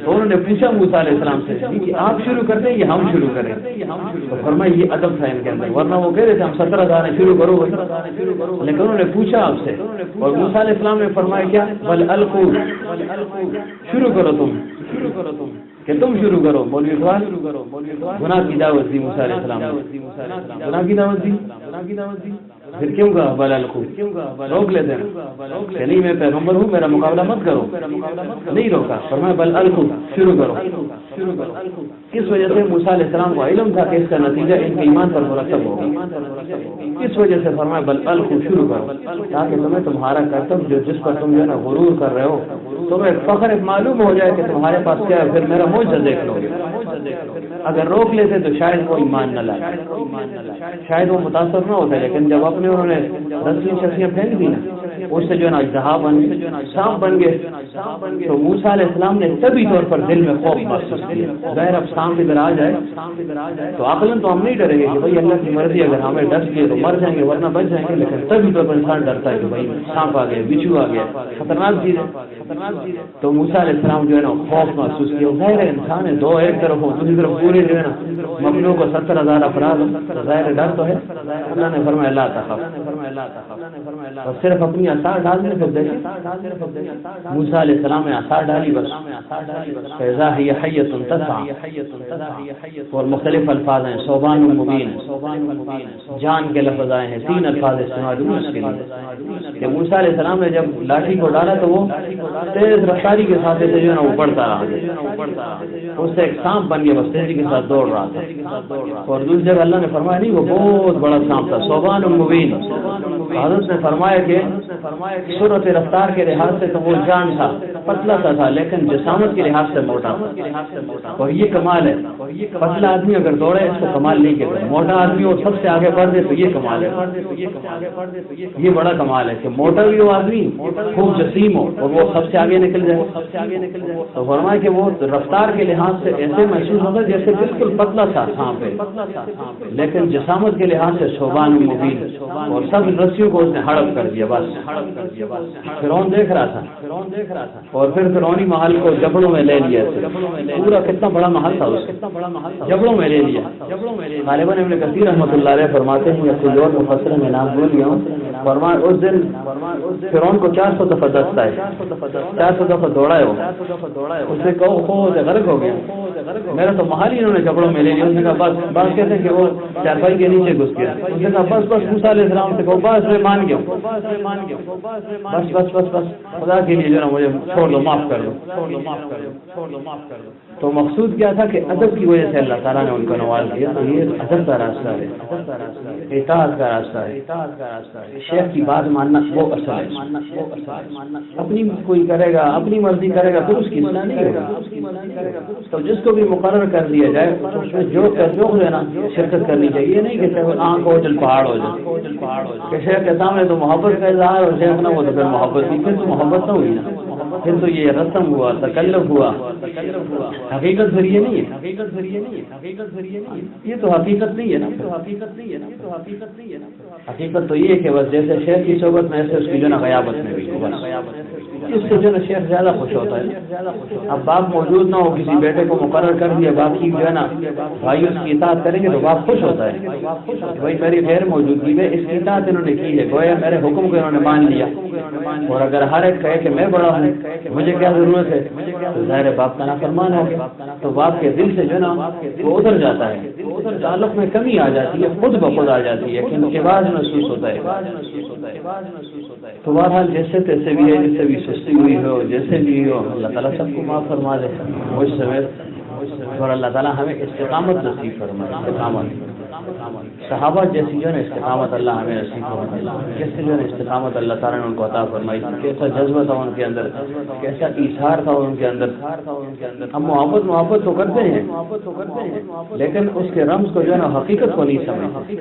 [SPEAKER 1] تو انہوں نے پوچھا موسیٰ علیہ السلام سے کہ آپ شروع کر دیں یا ہم شروع کریں؟ تو فرمایا یہ ادب تھا ان کے اندر، ورنہ وہ کہہ رہے تھے ہم 17 گانے شروع کرو گے، لیکن انہوں نے پوچھا آپ سے۔ اور موسیٰ علیہ السلام نے فرمایا کیا بل القوا، شروع کرو تم کہ تم شروع کرو۔ مولوی اقبال گناہ کی دعوت دی موسیٰ علیہ السلام نے، گناہ کی دعوت دی، پھر کیوں کہا بل القوا، روک لیتے ہیں کہ نہیں میں پیغمبر ہوں میرا مقابلہ مت کرو، نہیں روکا، فرمایا بل القوا، شروع کرو۔ کس وجہ سے موسیٰ علیہ السلام کو علم تھا کہ اس کا نتیجہ ان کے ایمان پر مرتب ہوگا، اس وجہ سے فرمایا بل القوا، شروع کرو، تاکہ تمہیں تمہارا کرتب جو جس پر تم جو ہے نا غرور کر رہے ہو تمہیں فخر معلوم ہو جائے کہ تمہارے پاس کیا ہے، پھر میرا معجزہ دیکھ لو گے۔ اگر روک لیتے تو شاید وہ ایمان نہ لائے، شاید وہ متاثر نہ ہوتا، لیکن جب اپنے انہوں نے رسمی شخصیاں پھینک دی نا، اس سے جو ہے نا اژدہا سانپ بن گئے، تو موسیٰ علیہ السلام نے طبی طور پر دل میں خوف محسوس کیا۔ ظاہر اب سانپ ادھر آ جائے تو عقلاً تو ہم نہیں ڈریں گے کہ بھائی اللہ کی مرضی، اگر ہمیں ڈس گئے تو مر جائیں گے ورنہ بچ جائیں گے، لیکن طبی طور پر انسان ڈرتا ہے کہ بھائی سانپ آ گیا، بچھو آ گیا، خطرناک چیز ہے۔ تو موسیٰ علیہ السلام جو ہے نا خوف محسوس کیا۔ ظاہر انسان ہے، دو ایک طرف ہو دوسری طرف پورے جو ہے نا مملوک کو 70,000 افراد، ظاہر ڈر تو ہے۔ اللہ نے فرمایا لا تخف، اور صرف اپنی آثار ڈالنے سے دیکھیں موسیٰ علیہ السلام نے آثار ڈالی، بس فَإِذَا هِيَ حَيَّةٌ تَسْعَىٰ، اور مختلف الفاظ ہیں، ثوبان مبین، جان کے لفظ آئے ہیں، 3 الفاظ استعمال ہوئے اس کے لیے کہ موسیٰ علیہ السلام نے جب لاٹھی کو ڈالا تو وہ تیز رفتاری کے ساتھ جو ہے نا وہ بڑھتا رہا، اس سے ایک سانپ بن گیا، بس تیزی کے ساتھ دوڑ رہا تھا۔ اور دوسری جگہ اللہ نے فرمایا نہیں وہ بہت بڑا سانپ تھا، ثوبان مبین۔ حضرت نے فرمایا کہ صورت رفتار کے لحاظ سے تو وہ جان تھا، پتلا سا تھا، لیکن جسامت کے لحاظ سے موٹا تھا۔ اور یہ کمال ہے، پتلا آدمی اگر دوڑے اس کو کمال نہیں کہتے، موٹا آدمی اور سب سے آگے بڑھ دے تو یہ کمال ہے، یہ بڑا کمال ہے کہ موٹا بھی ہو آدمی، خوب جسیم ہو اور وہ سب سے آگے نکل جائے۔ تو فرمایا کہ وہ رفتار کے لحاظ سے ایسے محسوس ہوگا جیسے بالکل پتلا سا سانپ ہے، لیکن جسامت کے لحاظ سے ثوبان مبین، اور سب رسیوں کو اس نے ہڑپ کر دیا۔ بس فرعون دیکھ رہا تھا، اور پھر فرعونی محل کو جبڑوں میں لے لیا، پورا کتنا بڑا محل تھا اس جبڑوں میں لے لیا۔ غالباً ابن کثیر رحمۃ اللہ علیہ فرماتے ہیں، یا کوئی اور مفسر میں نام بھول گیا ہوں، فرمایا اس دن فرعون کو 400 دفعہ دستا ہے، 400 دفعہ دوڑا ہے وہ، اس نے کہا خود غرق ہو گیا، میرا تو محل ہی انہوں نے جبڑوں میں لے لیا۔ اس نے کہا بس، بات کہتے ہیں کہ وہ چارپائی کے نیچے گھس گیا، اس نے کہا بس بس، موسیٰ علیہ السلام سے کہو بس میں مان گیا، بس بس بس بس، خدا کے لیے جو نا مجھے چھوڑ دو، معاف کر دو۔ تو مقصود کیا تھا کہ ادب کی وجہ سے اللہ تعالیٰ نے ان کو نواز دیا۔ تو یہ ادب کا راستہ ہے، اطاعت کا راستہ ہے، شیخ کی بات ماننا وہ اصل ہے۔ اپنی کوئی کرے گا، اپنی مرضی کرے گا تو اس کی اصلاح نہیں ہوگا۔ تو جس کو بھی مقرر کر دیا جائے اس میں جو ہے نا شرکت کرنی چاہیے، نہیں کہ آنکھ ہو جل پہاڑ ہو جائے کہ شیخ کے سامنے تو محبت کا اظہار اور شیخ نہ ہو تو پھر محبت کی، پھر تو محبت نہ ہوئی نا، پھر تو یہ رسم ہوا، تکلف ہوا، حقیقت ذریعے نہیں ہے، یہ تو حقیقت نہیں ہے نا۔ حقیقت تو یہ ہے کہ بس جیسے شیخ کی صحبت میں ایسے اس کی جو نا غیابت میں بھی، بس اس سے جو نا شیخ زیادہ خوش ہوتا ہے۔ اب باپ موجود نہ ہو، کسی بیٹے کو مقرر کر دیا، باقی جو ہے نا بھائی اس کی اطاعت کریں گے تو باپ خوش ہوتا ہے، بھائی میری غیر موجودگی میں اس کی اطاعت انہوں نے کی ہے، گویا میرے حکم کو انہوں نے مان لیا۔ اور اگر ہر ایک کہے کہ میں بڑا ہوں، مجھے کیا ضرورت ہے، تو ظاہر باپ کا نافرمان ہو گیا، تو باپ کے دل سے جو نا وہ اتر جاتا ہے، تعلق میں کمی آ جاتی ہے، خود بخود آ جاتی ہے، کہ انقباض محسوس ہوتا ہے۔ تو بہرحال جیسے تیسے بھی ہے، جس سے بھی سستی ہوئی ہو، جیسے بھی ہو، اللہ تعالیٰ سب کو معاف فرما دے مجھ سمیت، اور اللہ تعالیٰ ہمیں استقامت نصیب فرمائے، استقامت۔ صحابہ جیسی جو ہے نا استقامت اللہ ہمیں نصیب فرمائے، جیسے جو ہے استقامت اللہ تعالیٰ نے ان کو عطا فرمائی، کیسا جذبہ تھا ان کے اندر، کیسا ایثار تھا ان کے اندر۔ ہم محبت تو کرتے ہیں لیکن اس کے رمز کو جو ہے نا حقیقت کو نہیں سمجھتے۔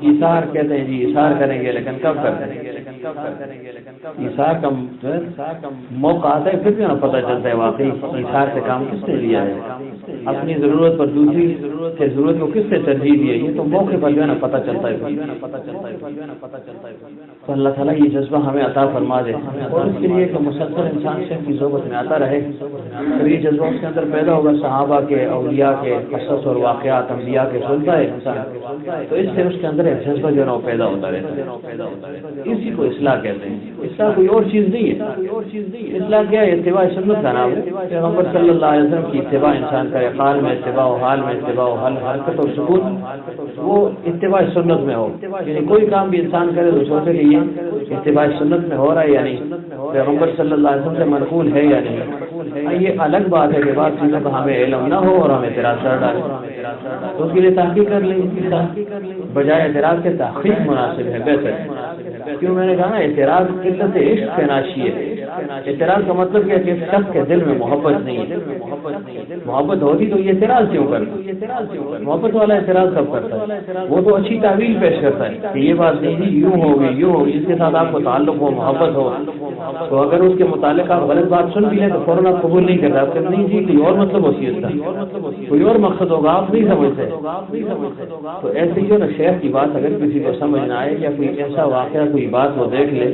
[SPEAKER 1] ایثار کہتے ہیں جی ایثار کریں گے لیکن کب کریں گے، ایثار کا موقع آتا ہے پھر بھی نہ پتہ چلتا ہے واقعی ایثار سے کام کس نے لیا ہے، اپنی ضرورت پر دوسری سے ضرورت کو کس سے ترجیح دی ہے، یہ تو موقع پر جو ہے نا پتہ چلتا ہے۔ تو اللہ تعالیٰ یہ جذبہ ہمیں عطا فرما دے، اور اس کے لیے کہ مسلسل انسان شیخ کی صحبت میں آتا رہے، پھر یہ جذبہ اس کے اندر پیدا ہوگا، صحابہ کے، اولیاء کے قصص اور واقعات انبیاء کے سنتا ہے انسان، تو اس سے اس کے اندر ایک جذبہ جو ہے نا پیدا ہوتا رہتا ہے۔ اسی کو اصلاح کہتے ہیں۔ اصلاح کوئی اور چیز نہیں ہے، اصلاح کیا ہے؟ اتباع سنت کا نام ہے۔ پیغمبر صلی اللہ علیہ وسلم کی اتباع انسان کرے، حال میں اتباع ہو، حال میں اتباع ہو، حرکت اور سکون وہ اتباع سنت میں ہو، یعنی کوئی کام بھی انسان کرے تو سوچے کہ یہ اتباع سنت میں ہو رہا ہے یا نہیں، پیغمبر صلی اللہ علیہ وسلم سے منقول ہے یا نہیں۔ یہ الگ بات ہے کہ بعض چیزوں کا ہمیں علم نہ ہو اور ہم اعتراض کر ڈالیں، تو اس کے لیے تحقیق کر لیں، بجائے اعتراض کے تحقیق مناسب ہے، بہتر۔ کیوں میں نے کہا نا اعتراض قلت عشق کے ناشی ہے۔ اعتراض کا مطلب یہ ہے کہ شخص کے دل میں محبت نہیں ہے، محبت ہوتی تو یہ اعتراض کیوں کرتا؟ محبت والا اعتراض کب کرتا ہے؟ وہ تو اچھی تعویل پیش کرتا ہے کہ یہ بات نہیں جی یوں ہوگی یوں ہوگی، اس کے ساتھ آپ کو تعلق ہو، محبت ہو، تو اگر اس کے متعلق آپ غلط بات سن بھی لیں تو فوراً آپ قبول نہیں کرتے، آپ کہتے نہیں جی کوئی اور مطلب ہوتی ہے اس کا، کوئی اور مقصد ہوگا، آپ نہیں سمجھتے۔ تو ایسے ہی نا شیخ کی بات اگر کسی کو سمجھ نہ آئے یا کوئی ایسا واقعہ کوئی بات وہ دیکھ لے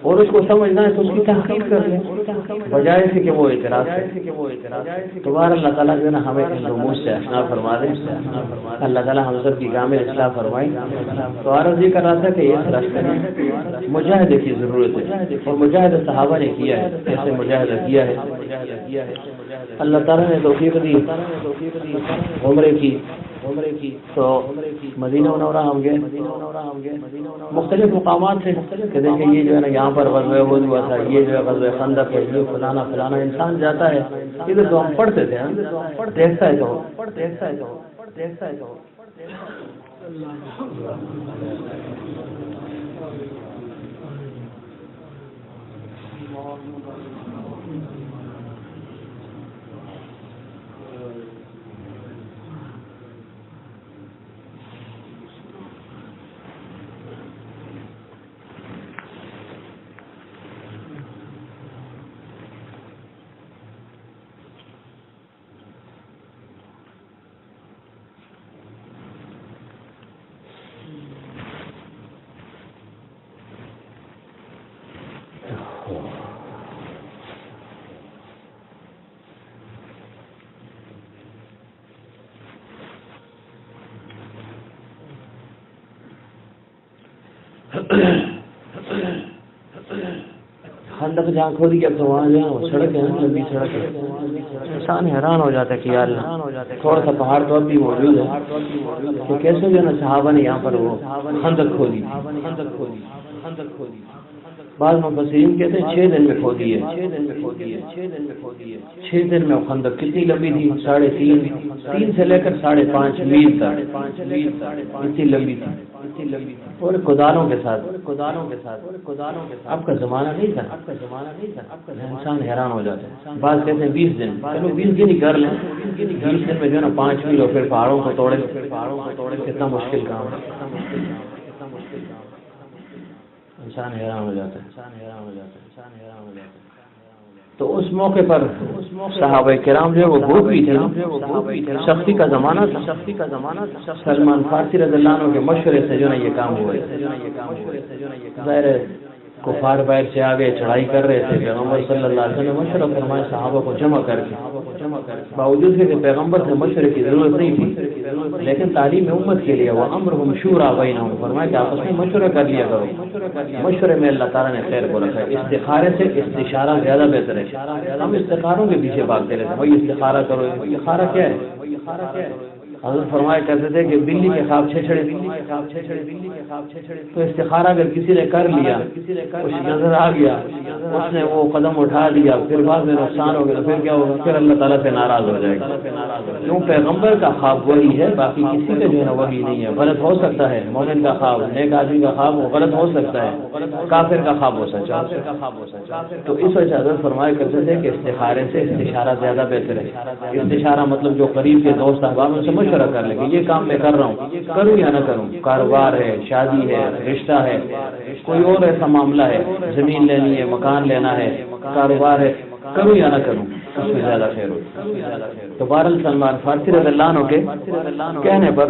[SPEAKER 1] اور اس کو سمجھنا ہے تو اس کی تحقیق کر لیں، بجائے سے کہ وہ اعتراض کرے۔ تو بہر اللہ تعالیٰ جو ہے نا ہمیں ان رموز سے اشنا فرما دے، اللہ تعالیٰ ہم سب کی کامل اصلاح فرمائے۔ تو عرض یہ کر رہا تھا کہ اس راستے میں مجاہدے کی ضرورت ہے، اور مجاہدہ صحابہ نے کیا ہے، ایسے مجاہدہ کیا ہے۔ اللہ تعالیٰ نے توفیق دی عمرے کی، تو مدینہ منورہ ہم گئے، مختلف مقامات سے کہ دیکھیں یہ جو ہے نا یہاں پر غزوہ احد ہوا تھا، یہ جو ہے غزوہ خندق ہے، یہ فلانا فلانا، انسان جاتا ہے ادھر تو ہم پڑھتے تھے، دیکھتا ہے تو خندق جہاں کھودی اب تو وہاں جہاں وہ سڑک ہے نا، لمبی سڑک ہے، انسان حیران ہو جاتا ہے کہ یا اللہ تھوڑا سا پہاڑ تو اب بھی موجود ہے کہ کیسے جو ہے نا صحابہ نے یہاں پر وہ خندق کھودی۔ بعض مفسرین کہتے ہیں 6 دن میں کھودی ہے، 6 دن میں وہ خندق کتنی لمبی تھی؟ 3.5 سے لے کر 5.5 میل تک، اتنی لمبی تھی، اور کدالوں کے ساتھ۔ اب کا زمانہ نہیں تھا، انسان حیران ہو جاتا ہے۔ بعض کہتے ہیں 20 دن، چلو 20 دن ہی کر لیں، 20 دن میں جو ہے نا 5 میل اور پھر پہاڑوں کو توڑے، کتنا مشکل کام ہے، انسان حیران ہو جاتا ہے۔ تو اس موقع پر صحابہ کرام جو ہے وہ بھوک بھی تھی، سختی کا زمانہ تھا، سلمان فارسی رضی اللہ عنہ کے مشورے سے جو ہے یہ کام ہوا ہے۔ ظاہر کفار باہر سے آگے چڑھائی کر رہے تھے، پیغمبر صلی اللہ علیہ وسلم نے مشورہ فرمایا صحابہ کو جمع کر کے، باوجود کہ پیغمبر سے مشورے کی ضرورت نہیں تھی، لیکن تعلیم امت کے لیے وہ امرہم شورا بینہم، فرمایا کہ آپس میں مشورہ کر لیا کرو۔ مشورے میں اللہ تعالیٰ نے خیر کو رکھا ہے، استخارے سے استشارہ زیادہ بہتر ہے۔ ہم استخاروں کے پیچھے بھاگتے رہتے ہیں، بھائی استخارہ کرو، استخارہ کیا ہے؟ حضرت فرمایا کرتے تھے کہ بلی کے خواب چھچڑے، تو استخارہ اگر کسی نے کر لیا، کچھ نظر آ گیا، اس نے وہ قدم اٹھا دیا، پھر بعد میں نقصان ہو گیا تو پھر کیا ہوگا؟ پھر اللہ تعالیٰ سے ناراض ہو جائے گا. کیوں؟ پیغمبر کا خواب وہی ہے، باقی کسی کا جو ہے نا وہی نہیں ہے. غلط ہو سکتا ہے، مومن کا خواب، نیک آدمی کا خواب غلط ہو سکتا ہے، کافر کا خواب ہو سکتا ہے. تو اس وجہ سے حضرت فرمایا کرتے تھے کہ استخارے سے استشارہ زیادہ بہتر ہے. استشارہ مطلب جو قریب کے دوست احباب ان سے مشورہ کر لیں کہ یہ کام میں کر رہا ہوں، کروں یا نہ کروں، کاروبار ہے، شادی ہے، رشتہ ہے، کوئی اور ایسا معاملہ ہے، زمین لینی ہے، مکان لینا ہے، کاروبار ہے، کروں یا نہ کروں، اس میں زیادہ خیر ہو. تو بہرحال سلمان فارسی رضی اللہ عنہ کے کہنے پر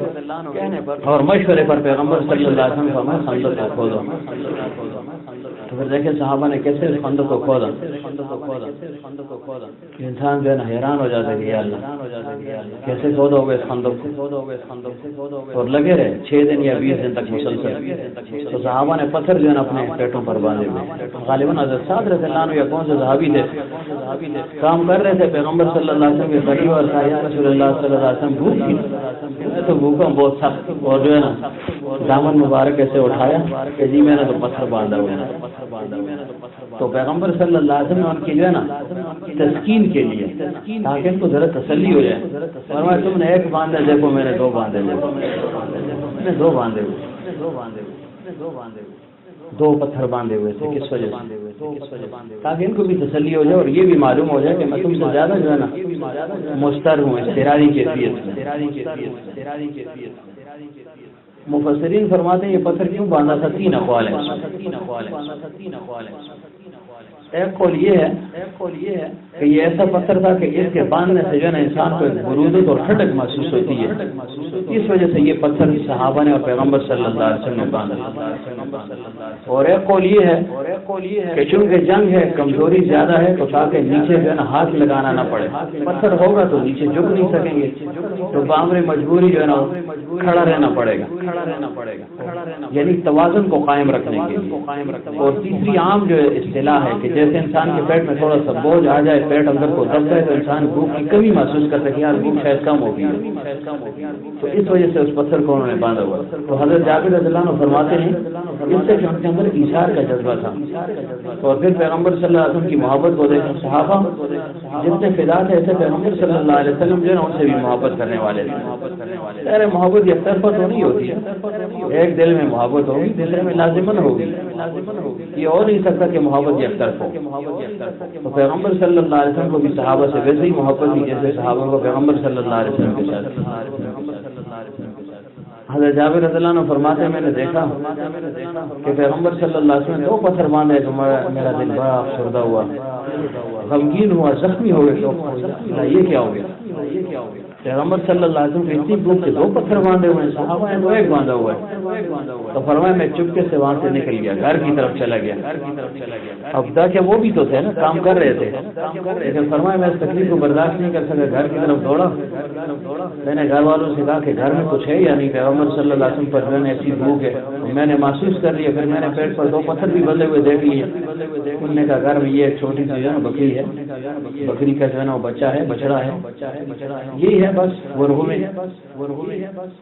[SPEAKER 1] اور مشورے پر پیغمبر صلی اللہ علیہ وسلم فرمایا خندق کو کھودو. تو پھر دیکھیں صحابہ نے کیسے اس خندق کو کھودا. انسان جو ہے نا حیران ہو جاتا ہے کہ یا اللہ کیسے کھودا ہوگا اس خندق کو، اور لگے رہے 6 دن یا 20 دن تک مسلسل. تو صحابہ نے پتھر جو ہے نا اپنے پیٹوں پر باندھے ہوئے. غالباً حضرت سعد رضی اللہ عنہ یا کون سے صحابی تھے کام کر رہے تھے پیغمبر صلی اللہ علیہ وسلم کے قریب، اور کہا یا رسول اللہ صلی اللہ علیہ وسلم بھوک تھی. میں تو بھوکا بہت سخت، اور جو ہے نا دامن مبارک ایسے اٹھایا کہ جی میں نے تو پتھر باندھا ہوا ہے. تو پیغمبر صلی اللہ علیہ وسلم ان کی جو ہے نا تسکین کے لیے تاکہ ان کو ذرا تسلی ہو جائے، فرمایا تم نے ایک باندھا، دیکھو میں نے 2 باندھے، میں نے 2 باندھے ہوئے، 2 پتھر باندھے ہوئے تھے. کس وجہ سے؟ تاکہ ان کو بھی تسلی ہو جائے اور یہ بھی معلوم ہو جائے کہ میں تم سے زیادہ جو ہے نا مستر ہوں اضطراری کیفیت میں. مفسرین فرماتے ہیں یہ پتھر کیوں باندھا تھا؟ 3 اقوال ہیں. ایک قول یہ ہے کہ یہ ایسا پتھر تھا کہ اس کے باندھنے سے جو ہے نا انسان کو ایک برودت اور ٹھنڈک محسوس ہوتی ہے، اس وجہ سے یہ پتھر صحابہ نے اور پیغمبر صلی اللہ علیہ وسلم نے باندھا. اور ایک قول یہ ہے کہ چونکہ جنگ ہے، کمزوری زیادہ ہے، تو تاکہ نیچے جو ہے نا ہاتھ لگانا نہ پڑے. پتھر ہوگا تو نیچے جھک نہیں سکیں گے، تو بامر مجبوری جو ہے نا کھڑا رہنا پڑے گا، یعنی توازن کو قائم رکھنے کے لیے. اور تیسری عام جو اصطلاح ہے کہ جیسے انسان کے پیٹ میں تھوڑا سا بوجھ آ جائے، پیٹ اندر کو دب جائے، تو انسان بھوک کی کمی محسوس کرتا ہے کہ یار بھوک شاید کم ہوگی، تو اس وجہ سے اس پتھر کو انہوں نے باندھا ہوا. تو حضرت جابر رضی اللہ عنہ فرماتے ہیں اس سے کہ ان کے اندر ایثار کا جذبہ تھا. اور پھر پیغمبر صلی اللہ علیہ وسلم کی محبت کو دیکھیں، صحابہ جتنے فدا تھے ایسے پیغمبر صلی اللہ علیہ وسلم جو ہے نا ان سے بھی محبت کرنے والے تھے. ارے محبت یک طرفہ تو نہیں ہوتی ہے، ایک دل میں محبت ہوگی، دوسرے میں لازمن ہوگی، یہ ہو نہیں سکتا کہ محبت یک طرف ہو. تو پیغمبر صلی اللہ علیہ وسلم کو بھی صحابہ سے ویسے ہی محبت تھی جیسے صحابہ کو پیغمبر صلی اللہ علیہ وسلم کے ساتھ. حضرت جابر رضی اللہ عنہ فرماتے ہیں میں نے دیکھا کہ پیغمبر صلی اللہ علیہ وسلم 2 پتھر باندھے تو میرا دل بڑا افسردہ ہوا، غمگین ہوا، زخمی ہو گئے. تو یہ کیا ہو گیا؟ پیغمبر صلی اللہ علیہ وسلم اتنی بھوک کے 2 پتھر باندھے ہوئے ہیں، صحابہ ہیں تو 1 باندھا ہوا ہے. تو فرمایا میں چپکے سے وہاں سے نکل گیا، گھر کی طرف چلا گیا. اب دیکھیں وہ بھی تو تھے نا، کام کر رہے تھے، لیکن فرمایا میں اس تکلیف کو برداشت نہیں کر سکا، گھر کی طرف دوڑا. میں نے گھر والوں سے کہا کہ گھر میں کچھ ہے یا نہیں؟ پیغمبر صلی اللہ علیہ وسلم پر میں نے ایسی بھوک ہے، میں نے محسوس کر لیا. پھر میں نے پیٹ پر 2 پتھر بھی بندھے ہوئے دیکھ لیے. انہوں نے کہا گھر میں یہ ایک چھوٹی سی جو ہے بکری ہے، بکری کا جو ہے نا وہ بچہ ہے، بچڑا ہے، یہی ہے بس. ورہو میں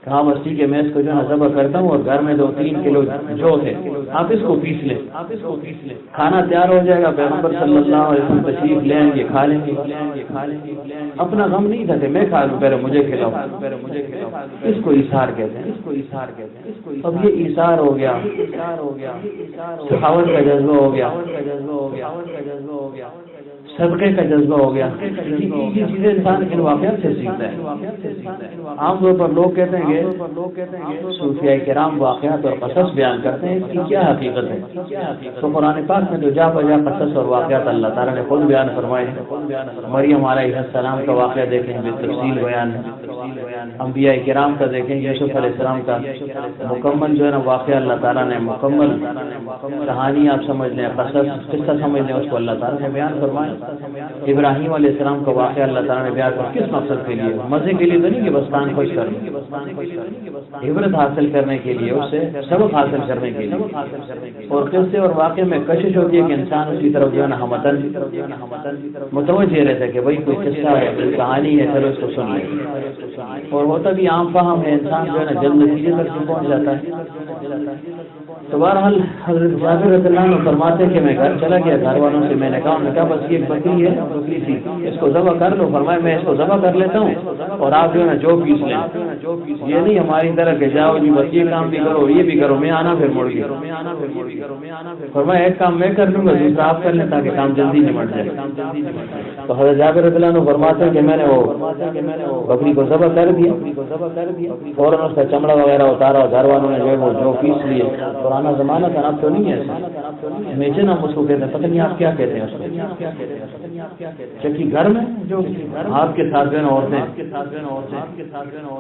[SPEAKER 1] کہاں بستی کے میں اس کو جو ہے ذبح کرتا ہوں، اور گھر میں 2-3 کلو جو تھے آپ اس کو پیس لیں، کھانا تیار ہو جائے گا. پیغمبر صلی اللہ علیہ وسلم تشریف لے آئیں گے، کھا لیں گے. اپنا غم نہیں تھا کہ میں کھا لوں، پہلے مجھے کھلاؤ. اس کو ایثار کہتے ہیں. اب یہ ایثار ہو گیا، سخاوت کا جذبہ ہو گیا، صدقے کا جذبہ ہو گیا. یہ چیزیں انسان ان واقعات سے سیکھتا ہے. عام طور پر لوگ کہتے ہیں کہ صوفیاء کرام واقعات اور قصص بیان کرتے ہیں، اس کی کیا حقیقت ہے؟ تو قرآن پاک میں جو جا بجا قصص اور واقعات اللہ تعالیٰ نے خود بیان فرمائے ہیں. مریم علیہ السلام کا واقعہ دیکھیں، بے تفصیل بیان ہے. انبیاء کرام کا دیکھیں، یوسف علیہ السلام کا مکمل جو ہے نا واقعہ اللہ تعالیٰ نے مکمل کہانی آپ سمجھ لیں، قصہ سمجھ لیں، اس کو اللہ تعالیٰ نے بیان فرمایا. ابراہیم علیہ السلام کا واقعہ اللہ تعالیٰ نے بیان کیا کس مقصد کے لیے؟ مزے کے لیے تو نہیں کہ بس کان خوش کرنا، عبرت حاصل کرنے کے لیے، اس سے سبق حاصل کرنے کے لیے۔ اور قصے اور واقعے میں کشش ہوتی ہے کہ انسان اس کی طرف جو ہے نا ہمتن متوجہ رہتا ہے کہ بھائی کوئی قصہ ہے، کوئی کہانی ہے، چلو اس کو سن لیں۔ اور ہوتا بھی عام فہم ہے، انسان جو ہے نا جلد نتیجے تک پہنچ جاتا ہے۔ تو بہرحال حضرت جابر رضی اللہ عنہ فرماتے ہیں کہ میں گھر چلا گیا، گھر والوں سے میں نے کہا بس یہ بکری ہے، بکری تھی، اس کو ذبح کر لو۔ فرمایا میں اس کو ذبح کر لیتا ہوں اور آپ جو ہے نا جو پیس لیں، یہ نہیں ہماری طرح کہ جاؤ جی بس یہ کام بھی کرو یہ بھی کرو، میں آنا پھر مڑ گیا۔ فرمایا ایک کام میں کر لوں گا، دوسرا آپ کر لیں تاکہ کام جلدی نمٹ جائے۔ تو حضرت جابر رضی اللہ عنہ فرماتے ہیں کہ میں نے وہ بکری کو ذبح کر دیا، فوراً اس کا چمڑا وغیرہ اتارا اور گھر والوں نے جو ہے وہ جو پیس لیے۔ پرانا زمانہ تھا، اب تو نہیں ہے ایسا، میچن ہم اس کو کہتے ہیں، پتہ نہیں آپ کیا کہتے ہیں اس کو، چکی گھر میں جو آپ کے ساتھ جو ہے نا عورتیں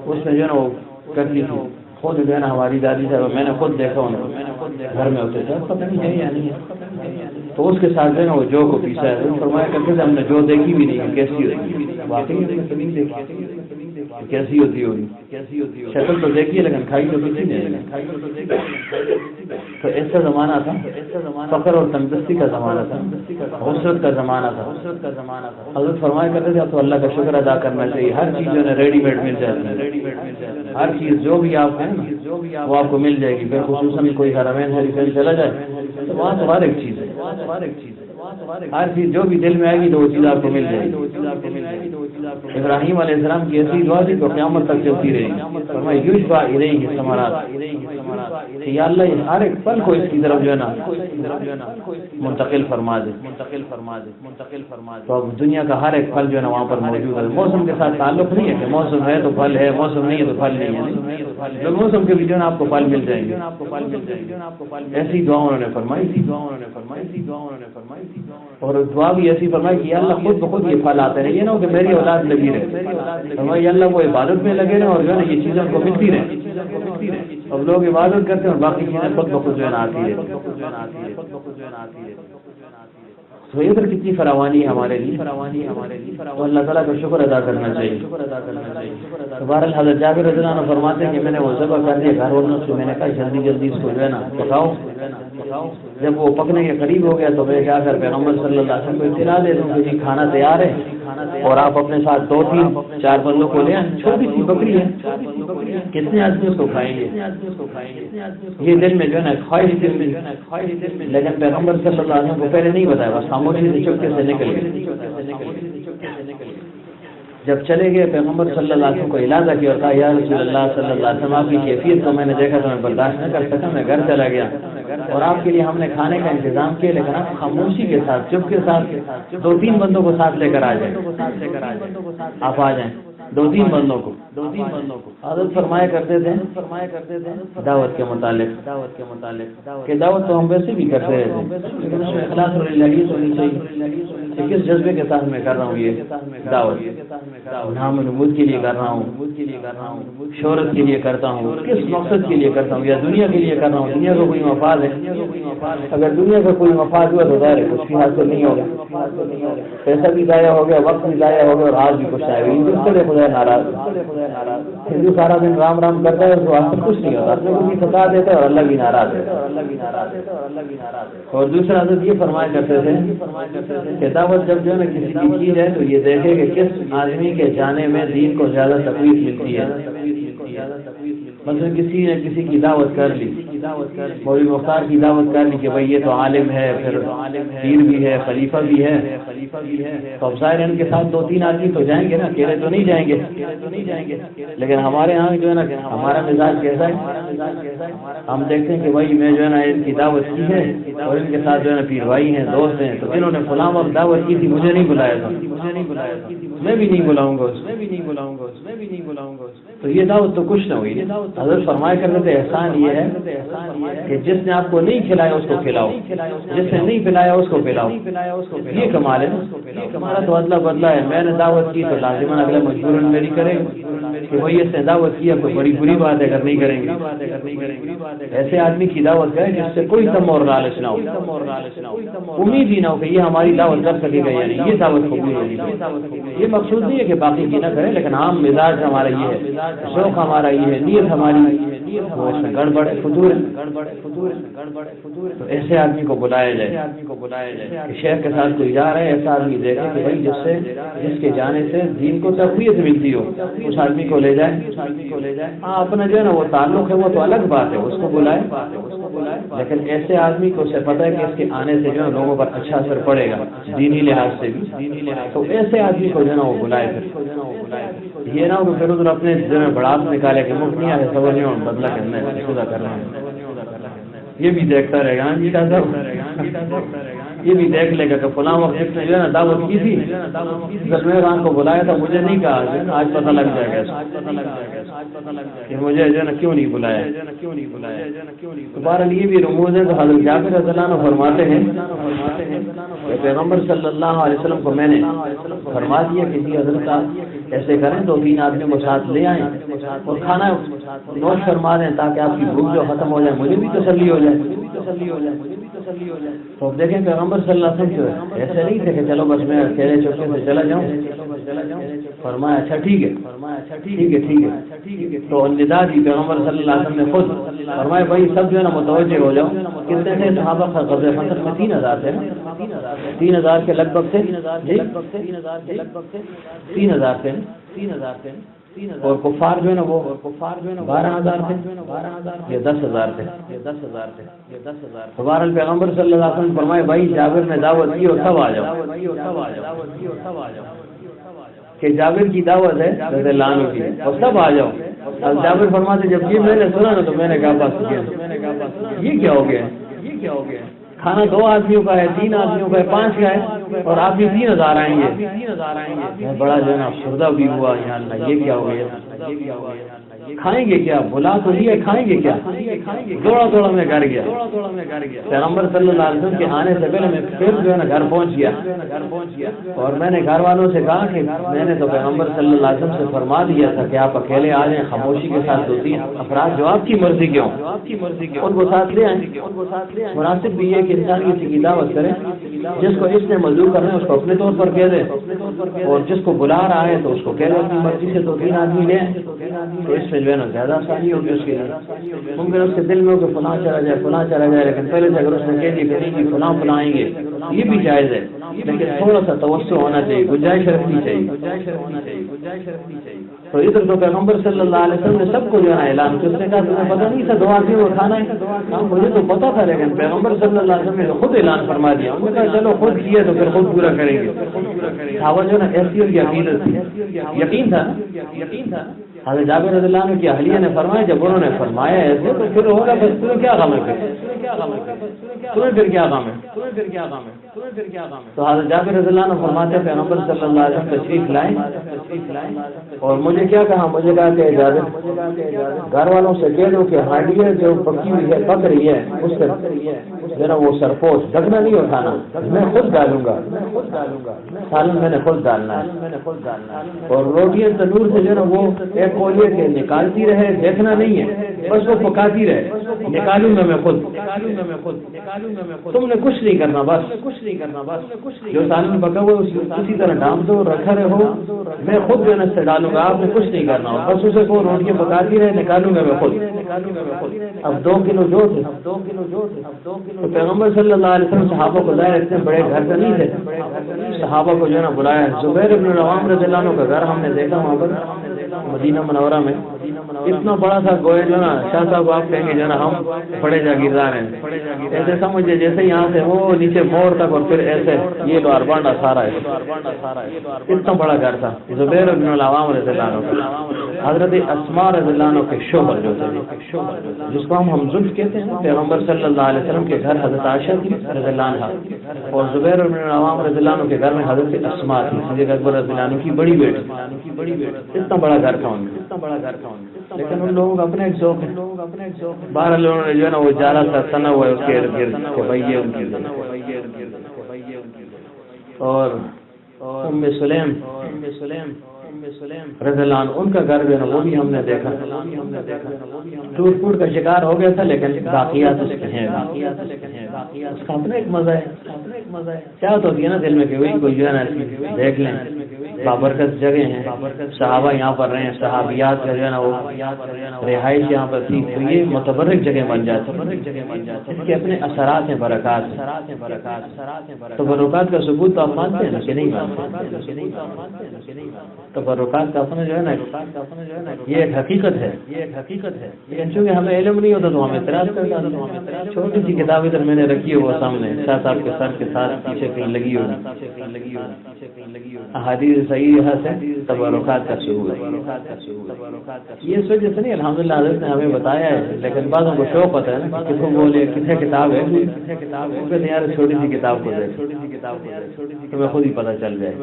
[SPEAKER 1] اس میں جو ہے نا وہ کرتی تھی، خود جو ہے نا ہماری دادی صاحب میں نے خود دیکھا ان کو گھر میں ہوتے تھے، پتہ نہیں ہے یا نہیں ہے، تو اس کے ساتھ جو ہے نا وہ جو کو پیسا ہے۔ فرمایا کرتے تھے ہم نے جو دیکھی بھی نہیں ہے کیسی ہوتی ہے، واقعی نہیں دیکھی کیسی ہوتی ہوگی، شکل تو دیکھی ہے لیکن کھائی تو کسی نے۔ تو ایسا زمانہ تھا، فقر اور تندرستی کا زمانہ تھا، حسرت کا زمانہ تھا۔ حضرت فرمایا کرتے تھے اب تو اللہ کا شکر ادا کرنا چاہیے، ہر چیز جو ہے ریڈی میڈ مل جاتی ہے، ہر چیز جو بھی آپ ہیں وہ آپ کو مل جائے گی۔ پھر خصوصاً کوئی حرمین شریفین چلا جائے تو وہاں تو ہر ایک چیز ہے، ہر چیز جو بھی دل میں آئے گی تو وہ چیز آپ کو مل جائے گی۔ ابراہیم علیہ السلام کی ایسی دعا تھی تو قیامت تک چلتی رہی۔ فرمایا یشفع الیہ ثمرات، یا اللہ یہ ہر ایک پل کو اس کی طرف جو ہے نا منتقل فرما دے۔ تو اب دنیا کا ہر ایک پھل جو ہے نا وہاں پر موجود ہے۔ موسم کے ساتھ تعلق نہیں ہے کہ موسم ہے تو پھل ہے، موسم نہیں ہے تو پھل نہیں ہے، جو موسم کے بھی جو ہے نا آپ کو پھل مل جائیں گے۔ ایسی دعا انہوں نے فرمائی تھی، اور دعا بھی ایسی فرمائی کہ اللہ خود بخود یہ پھل آتے رہے، یہ نہ ہو کہ میری اولاد لگی رہے، فرمایا اللہ وہ عبادت میں لگے رہے اور جو ہے نا یہ چیزیں ان کو ملتی رہے۔ اب لوگ عبادت کرتے ہیں اور باقی چیزیں خود بخود جو ہے نا آتی رہے۔ تو ادھر کتنی فراوانی ہے ہمارے لیے، تو اللہ تعالیٰ کا شکر ادا کرنا چاہیے۔ بہرحال حضرت جابر رضی اللہ عنہ فرماتے ہیں کہ میں نے وہ ذبح کر دیا، گھر والوں سے میں نے کہا جلدی جلدی اس کو جو ہے نا پکاؤ۔ جب وہ پکنے کے قریب ہو گیا تو میں جا کر پیغمبر صلی اللہ علیہ وسلم کو اطلاع دے دوں کہ جی کھانا تیار ہے اور آپ اپنے ساتھ 2-3-4 بندوں کو لے آئیں، چھوٹی سی بکری ہے، کتنے آدمی اس کو کھائیں گے؟ یہ دل میں جو ہے نا خواہش دل میں، لیکن پیغمبر صلی اللہ علیہ وسلم کو پہلے نہیں بتایا، بس خاموشی سے چپکے سے نکل گئے۔ جب چلے گئے پیغمبر صلی اللہ علیہ وسلم کو اعلان کیا اور کہا یا رسول اللہ صلی اللہ علیہ وسلم آپ کی کیفیت کو میں نے دیکھا تو میں برداشت نہ کر سکا، میں گھر چلا گیا اور آپ کے لیے ہم نے کھانے کا انتظام کیا، لیکن آپ خاموشی کے ساتھ چپ کے ساتھ 2-3 بندوں کو ساتھ لے کر آ جائیں، آپ آ جائیں 2-3 بندوں کو۔ حضرت فرمایا کرتے تھے دعوت کے متعلق کہ دعوت تو ہم ویسے بھی کرتے رہتے ہیں لیکن اس میں اخلاص اور الہیت ہونی چاہیے کہ کس جذبے کے ساتھ میں کر رہا ہوں یہ دعوت، نام نمود کے لیے کر رہا ہوں، شہرت کے لیے کرتا ہوں، کس مقصد کے لیے کرتا ہوں، یا دنیا کے لیے کر رہا ہوں، دنیا کا کوئی مفاد ہے؟ اگر دنیا کا کوئی مفاد ہوا تو ظاہر ہے کچھ بھی حاصل نہیں ہوگا، پیسہ بھی ضائع ہو گیا، وقت بھی ضائع ہو گیا اور آج بھی کچھ آئے گا، خدا ناراض۔ ہندو سارا دن رام رام کرتا ہے اس کو حاصل کچھ نہیں ہوتا، اپنے کو بھی پھنسا دیتا ہے اور اللہ بھی ناراض ہے۔ اور دوسرا حضرت یہ فرمایا کرتے تھے کہ دعوت جب جو ہے نا کسی کی چیز ہے تو یہ دیکھے کہ کس آدمی کے جانے میں دین کو زیادہ تکلیف ملتی ہے۔ مثلا کسی نے کسی کی دعوت کر لی، مولوی مختار کی دعوت کر لی کہ بھائی یہ تو عالم ہے، پھر پیر بھی ہے، خلیفہ بھی ہے، تو اب ظاہر ان کے ساتھ 2-3 آدمی تو جائیں گے نا، اکیلے تو نہیں جائیں گے۔ لیکن ہمارے ہاں جو ہے نا ہمارا مزاج کیسا ہے، ہم دیکھتے ہیں کہ بھائی میں جو ہے نا ان کی دعوت کی ہے اور ان کے ساتھ جو ہے نا پیر بھائی ہیں، دوست ہیں، تو انہوں نے فلاں وقت دعوت کی تھی، مجھے نہیں بلایا تھا، میں بھی نہیں بلاؤں گا، تو یہ دعوت تو کچھ نہ ہوئی۔ حضرت فرمایا کرتے تھے احسان یہ ہے کہ جس نے آپ کو نہیں کھلایا اس کو کھلاؤ، جس نے نہیں پلایا اس کو پلاؤ، یہ کمال ہے۔ ہمارا تو ادلا بدلا ہے، میں نے دعوت کی تو لازماً اگلا مجبوراً میری کرے کہ وہی اس نے دعوت کیا، کوئی بڑی بری بات ہے اگر نہیں کریں گے۔ ایسے آدمی کی دعوت کرے جس سے کوئی تم اور لالچ نہ ہو، امید ہی نہ ہو کہ یہ ہماری دعوت کر سکے گا یا نہیں، یہ دعوت قبول ہوگی۔ یہ مقصود نہیں ہے کہ باقی کی نہ کرے، لیکن عام مزاج ہمارا یہ ہے، شوق ہمارا یہ ہے، نیت ہماری وہ اس میں گڑبڑ فطور ہے۔ تو ایسے آدمی کو بلایا جائے کہ شیخ کے ساتھ کوئی جا رہا ہے، ایسا آدمی دیکھے کہ بھائی جس کے جانے سے دین کو تقویت ملتی ہو، اس آدمی کو لے جائے۔ ہاں اپنا جو ہے نا وہ تعلق ہے وہ تو الگ بات ہے، اس کو بلائے، لیکن ایسے آدمی کو اسے پتہ ہے کہ اس کے آنے سے جو ہے لوگوں پر اچھا اثر پڑے گا دینی لحاظ سے بھی، تو ایسے آدمی کو جو ہے نا وہ بلائے۔ پھر یہ نہ ہو کہ پھر ادھر اپنے دل میں بڑاس نکالے کہ مفت نہیں آئے صبر نہیں اور بدلہ کرنا ہے، خدا کرنا ہے، یہ بھی دیکھتا رہے گا۔ ہاں جی صاحب یہ بھی دیکھ لے گا کہ فلاں وقت جس نے جو ہے نا دعوت کی تھی زلمے خان کو بلایا تھا، مجھے نہیں کہا، آج پتہ لگ جائے گا کہ مجھے جو ہے نا کیوں نہیں بلایا۔ بہرحال یہ بھی رموز ہے۔ تو حضرت جابر رضی اللہ عنہ فرماتے ہیں کہ پیغمبر صلی اللہ علیہ وسلم کو میں نے فرما دیا کہ جی حضرت آپ ایسے کریں تو 3 آدمیوں کو ساتھ لے آئیں اور کھانا نوش فرما دیں تاکہ آپ کی بھوک جو ختم ہو جائے، مجھے بھی تسلی ہو جائے۔ تو دیکھیں پیغمبر صلی اللہ علیہ وسلم جو ہے ایسے نہیں تھے کہ چلو بس میں اکیلے چوکے سے چلا جاؤں، فرمایا اچھا ٹھیک ہے۔ تو ندا دی پیغمبر صلی اللہ علیہ وسلم نے خود فرمایا بھائی سب جو ہے نا متوجہ ہو جاؤ۔ کتنے تھے صحابہ؟ غزوہ فتح میں 3000 تھے، 3000 کے لگ بھگ تھے، 3000 تھے، اور کفار جو ہے نا وہ 12000 تھے یا 10000 تھے۔ تو بہرحال پیغمبر صلی اللہ علیہ وسلم فرمائے بھائی جابر نے دعوت کی اور سب آ جاؤ، کہ جابر کی دعوت ہے رضی اللہ عنہ کی اور سب آ جاؤ۔ اب جابر فرماتے جب یہ میں نے سنا نا تو میں نے کہا بس یہ کیا ہو گیا، کھانا 2 آدمیوں کا ہے، 3 آدمیوں کا ہے، 5 کا ہے اور آپ بھی 3000 آئیں گے۔ میں بڑا جو ہے نا افسردہ بھی ہوا، یا اللہ یہ کیا ہو گیا، کھائیں گے کیا؟ بلا تو لیا، کھائیں گے کیا؟ دوڑا میں گھر گیا۔ پیغمبر صلی اللہ علیہ وسلم کے آنے سے پہلے میں پھر جو ہے نا گھر پہنچ گیا اور میں نے گھر والوں سے کہا کہ میں نے تو پیغمبر صلی اللہ علیہ وسلم سے فرما دیا تھا کہ آپ اکیلے آ جائیں، خاموشی کے ساتھ 2-3 افراد جو آپ کی مرضی کے ہوں ان کو ساتھ لے آئیں۔ مناسب بھی یہ کہ انسان کسی کی دعوت کرے، جس کو اس نے مزدور کرنا ہے اس کو اپنے طور پر کہہ دے، اور جس کو بلا رہا ہے تو اس کو کہہ دے اپنی مرضی سے 2-3 آدمی لیں، تو اس سے جو ہے نا زیادہ آسانی ہوگی اس کے لیے۔ ممکن اس کے دل میں ہو کہ فلاں چلا جائے، لیکن پہلے سے اگر اس نے کہہ دیا کہ نہیں جی فلاں آئیں گے، یہ بھی جائز ہے، لیکن تھوڑا سا توسع ہونا چاہیے، گنجائش رکھنی چاہیے۔ تو ادھر تو پیغمبر صلی اللہ علیہ وسلم نے سب کو جو ہے نا اعلان کیا، اس نے کہا تمہیں پتہ نہیں تھا 2 آدمیوں کو کھانا ہے؟ مجھے تو پتا تھا، لیکن پیغمبر صلی اللہ علیہ وسلم نے خود اعلان فرما دیا۔ انہوں نے کہا چلو خود کیا تو پھر خود پورا کریں گے۔ صحابہ جو ہے نا ایسی ان کی عقیدت تھی، یقین تھا۔ حضرت جابر رضی اللہ عنہ کی اہلیہ نے فرمایا جب انہوں نے فرمایا ایسے تو پھر ہوگا بس تمہیں کیا غم ہے، تمہیں پھر کیا غم ہے۔ تو حضرت جابر رضی اللہ عنہ فرماتے ہیں پیغمبر صلی اللہ علیہ وسلم تشریف لائے اور مجھے کیا کہا، مجھے کہا کہ جابر گھر والوں سے کہہ دو کہ ہانڈیاں جو پکی ہوئی ہے پک رہی ہے اس سے ذرا وہ سرپوش ڈھکنا نہیں اٹھانا، میں خود ڈالوں گا، سالن میں نے خود ڈالنا ہے، اور روٹیاں تندور سے جو ہے نا وہ ایک کولے کے نکالتی رہے، دیکھنا نہیں ہے، بس وہ پکاتی رہے، نکالوں گا میں خود، تم نے کچھ نہیں کرنا، بس جو سالن پکا ہوا اسی طرح ڈال دو، رکھا رہو، میں خود جو ہے نا سے ڈالوں گا، آپ نے کچھ نہیں کرنا، بس اسے کو روٹیاں پکاتی رہے، نکالوں گا میں خود۔ اب 2 کلو جو تھے، تو پیغمبر صلی اللہ علیہ وسلم صحابہ کو ظاہر اتنے بڑے گھر کا نہیں تھے، صحابہ کو جو ہے نا بلایا۔ زبیر بن العوام رضی اللہ عنہ کا گھر ہم نے دیکھا وہاں پر مدینہ منورہ میں، اتنا بڑا تھا گویا جو نا شاہ صاحب آپ کہیں گے جو نا ہم بڑے جاگیردار ہیں، ایسے سمجھے جیسے یہاں سے وہ نیچے موڑ تک اور پھر ایسے یہ لوہار بانڈا سارا ہے، اتنا بڑا گھر تھا زبیر بن العوام رضی اللہ عنہ۔ حضرت اسماء رضی اللہ عنہ کے شوہر جو تھے، جس کو ہم زلف کہتے ہیں، پیغمبر صلی اللہ علیہ وسلم کے گھر حضرت عائشہ تھی رضی اللہ عنہا، اور زبیر بن العوام رضی اللہ عنہ کے گھر میں حضرت اسماء تھی، صدیق اکبر رضی اللہ عنہ کی بڑی بیٹی۔ اتنا بڑا گھر تھا ان کا، لیکن ان لوگوں کا اپنا ایک ذوق ہے۔ 12 لوگوں نے جو ہے نا وہ جالا تھا تنا ہوا ہے اس کے ارد گرد کہ بھائی یہ ان کی اور ام سلیم رضی اللہ عنہ ان کا گھر جو ہے نا وہ بھی ہم نے دیکھا، ٹوٹ پھوٹ کا شکار ہو گیا تھا، لیکن باقیات اس کے ہیں، اس کا اپنا ایک مزہ ہے۔ کیا ہوتی ہے نا دل میں کہ وہی کوئی جو ہے نا دیکھ لیں، بابرکت جگہ ہیں، صحابہ یہاں پر رہے ہیں، صحابیات کا جو ہے نا وہ رہائش یہاں پر تھی، تو یہ متبرک جگہ بن جاتی ہے، اس کے اپنے اثرات ہیں، برکات ہیں۔ تبرکات کا ثبوت تو آپ مانتے ہیں کہ نہیں مانتے؟ تبرکات کا اپنا جو ہے نا یہ ایک حقیقت ہے، لیکن چونکہ ہمیں علم نہیں ہوتا تو ہم اعتراض کرتے ہیں۔ چھوٹی سی کتاب ادھر میں نے رکھی ہے، وہ سامنے شاہ صاحب کے سر کے ساتھ پیچھے کہیں لگی ہوگی، احادیث صحیح سے تبرکات کا ثبوت ہے۔ یہ اس وجہ سے نہیں، الحمدللہ حضرت نے ہمیں بتایا ہے، لیکن بعضوں کو شوق ہوتا ہے نا، کسی کو بولے کتنے کتاب ہے، کہتے یار چھوٹی سی کتاب کو دیکھ تمہیں خود ہی پتہ چل جائے۔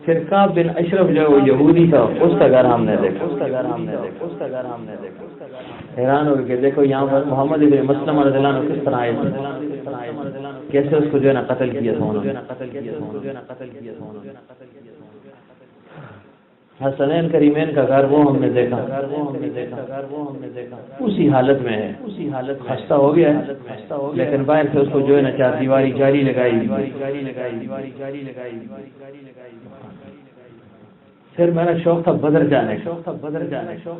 [SPEAKER 1] پھر کعب بن اشرف جو وہ یہودی تھا، اس کا گھر ہم نے دیکھا، حیران ہو کے دیکھو یہاں پر محمد ابن مسلمہ رضی اللہ عنہ کس طرح آئے تھے، کیسے اس کو جو ہے نا قتل کیا تھا انہوں نے۔ حسنین کریمین کا گھر وہ ہم نے دیکھا، اسی حالت میں ہے، خستہ ہو گیا ہے، لیکن باہر سے اس کو جو ہے نا 4 دیواری جاری لگائی۔ پھر میرا شوق تھا بدر جانے کا،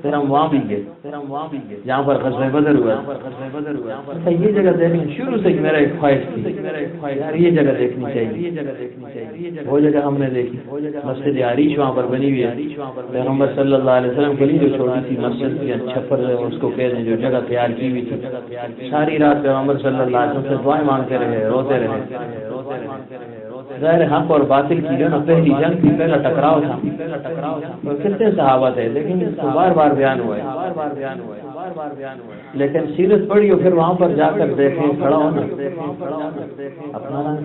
[SPEAKER 1] پھر ہم وہاں بھی گئے جہاں پر غزوہ بدر ہوا۔ یہ جگہ دیکھنی شروع سے میرا ایک خواہش تھی، یار یہ جگہ دیکھنی چاہیے۔ وہ جگہ ہم نے دیکھی، مسجد عریش وہاں پر بنی ہوئی ہے، پیغمبر صلی اللہ علیہ وسلم کے لیے جو چھوٹی سی مسجد یا چھپر اس کو کہتے ہیں، جو جگہ تیار کی ہوئی تھی۔ ساری رات پیغمبر صلی اللہ علیہ وسلم سے دعائیں مانگتے رہے، روتے رہے۔ ظاہر حق اور باطل کی جو نا پہلی جنگ تھی، پہلا ٹکراؤ تھا، اور کتنے صحابہ تھے، لیکن بار بار بیان ہوا ہے، لیکن سیرت پڑھی اور پھر وہاں پر جا کر دیکھیں، کھڑا ہونا اپنا رنگ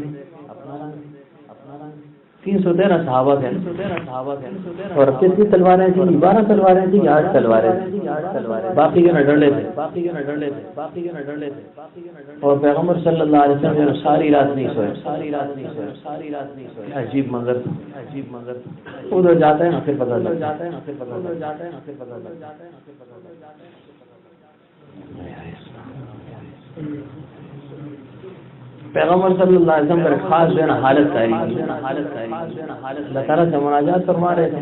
[SPEAKER 1] 313 صحابہ تھے، اور کتنی تلواریں تھیں؟ 12 تلواریں تھیں، 8 تلواریں تھیں، باقی جو نہ ڈرلے تھے، اور پیغمبر صلی اللہ علیہ وسلم ساری رات نہیں سوئے۔ عجیب منظر تھا، ادھر جاتا ہے نا پھر پتہ لگتا ہے۔ پیغمبر صلی اللہ علیہ وسلم پر خاص جو ہے نا حالت تاریخی، اللہ تعالیٰ سے مناجات فرما رہے تھے۔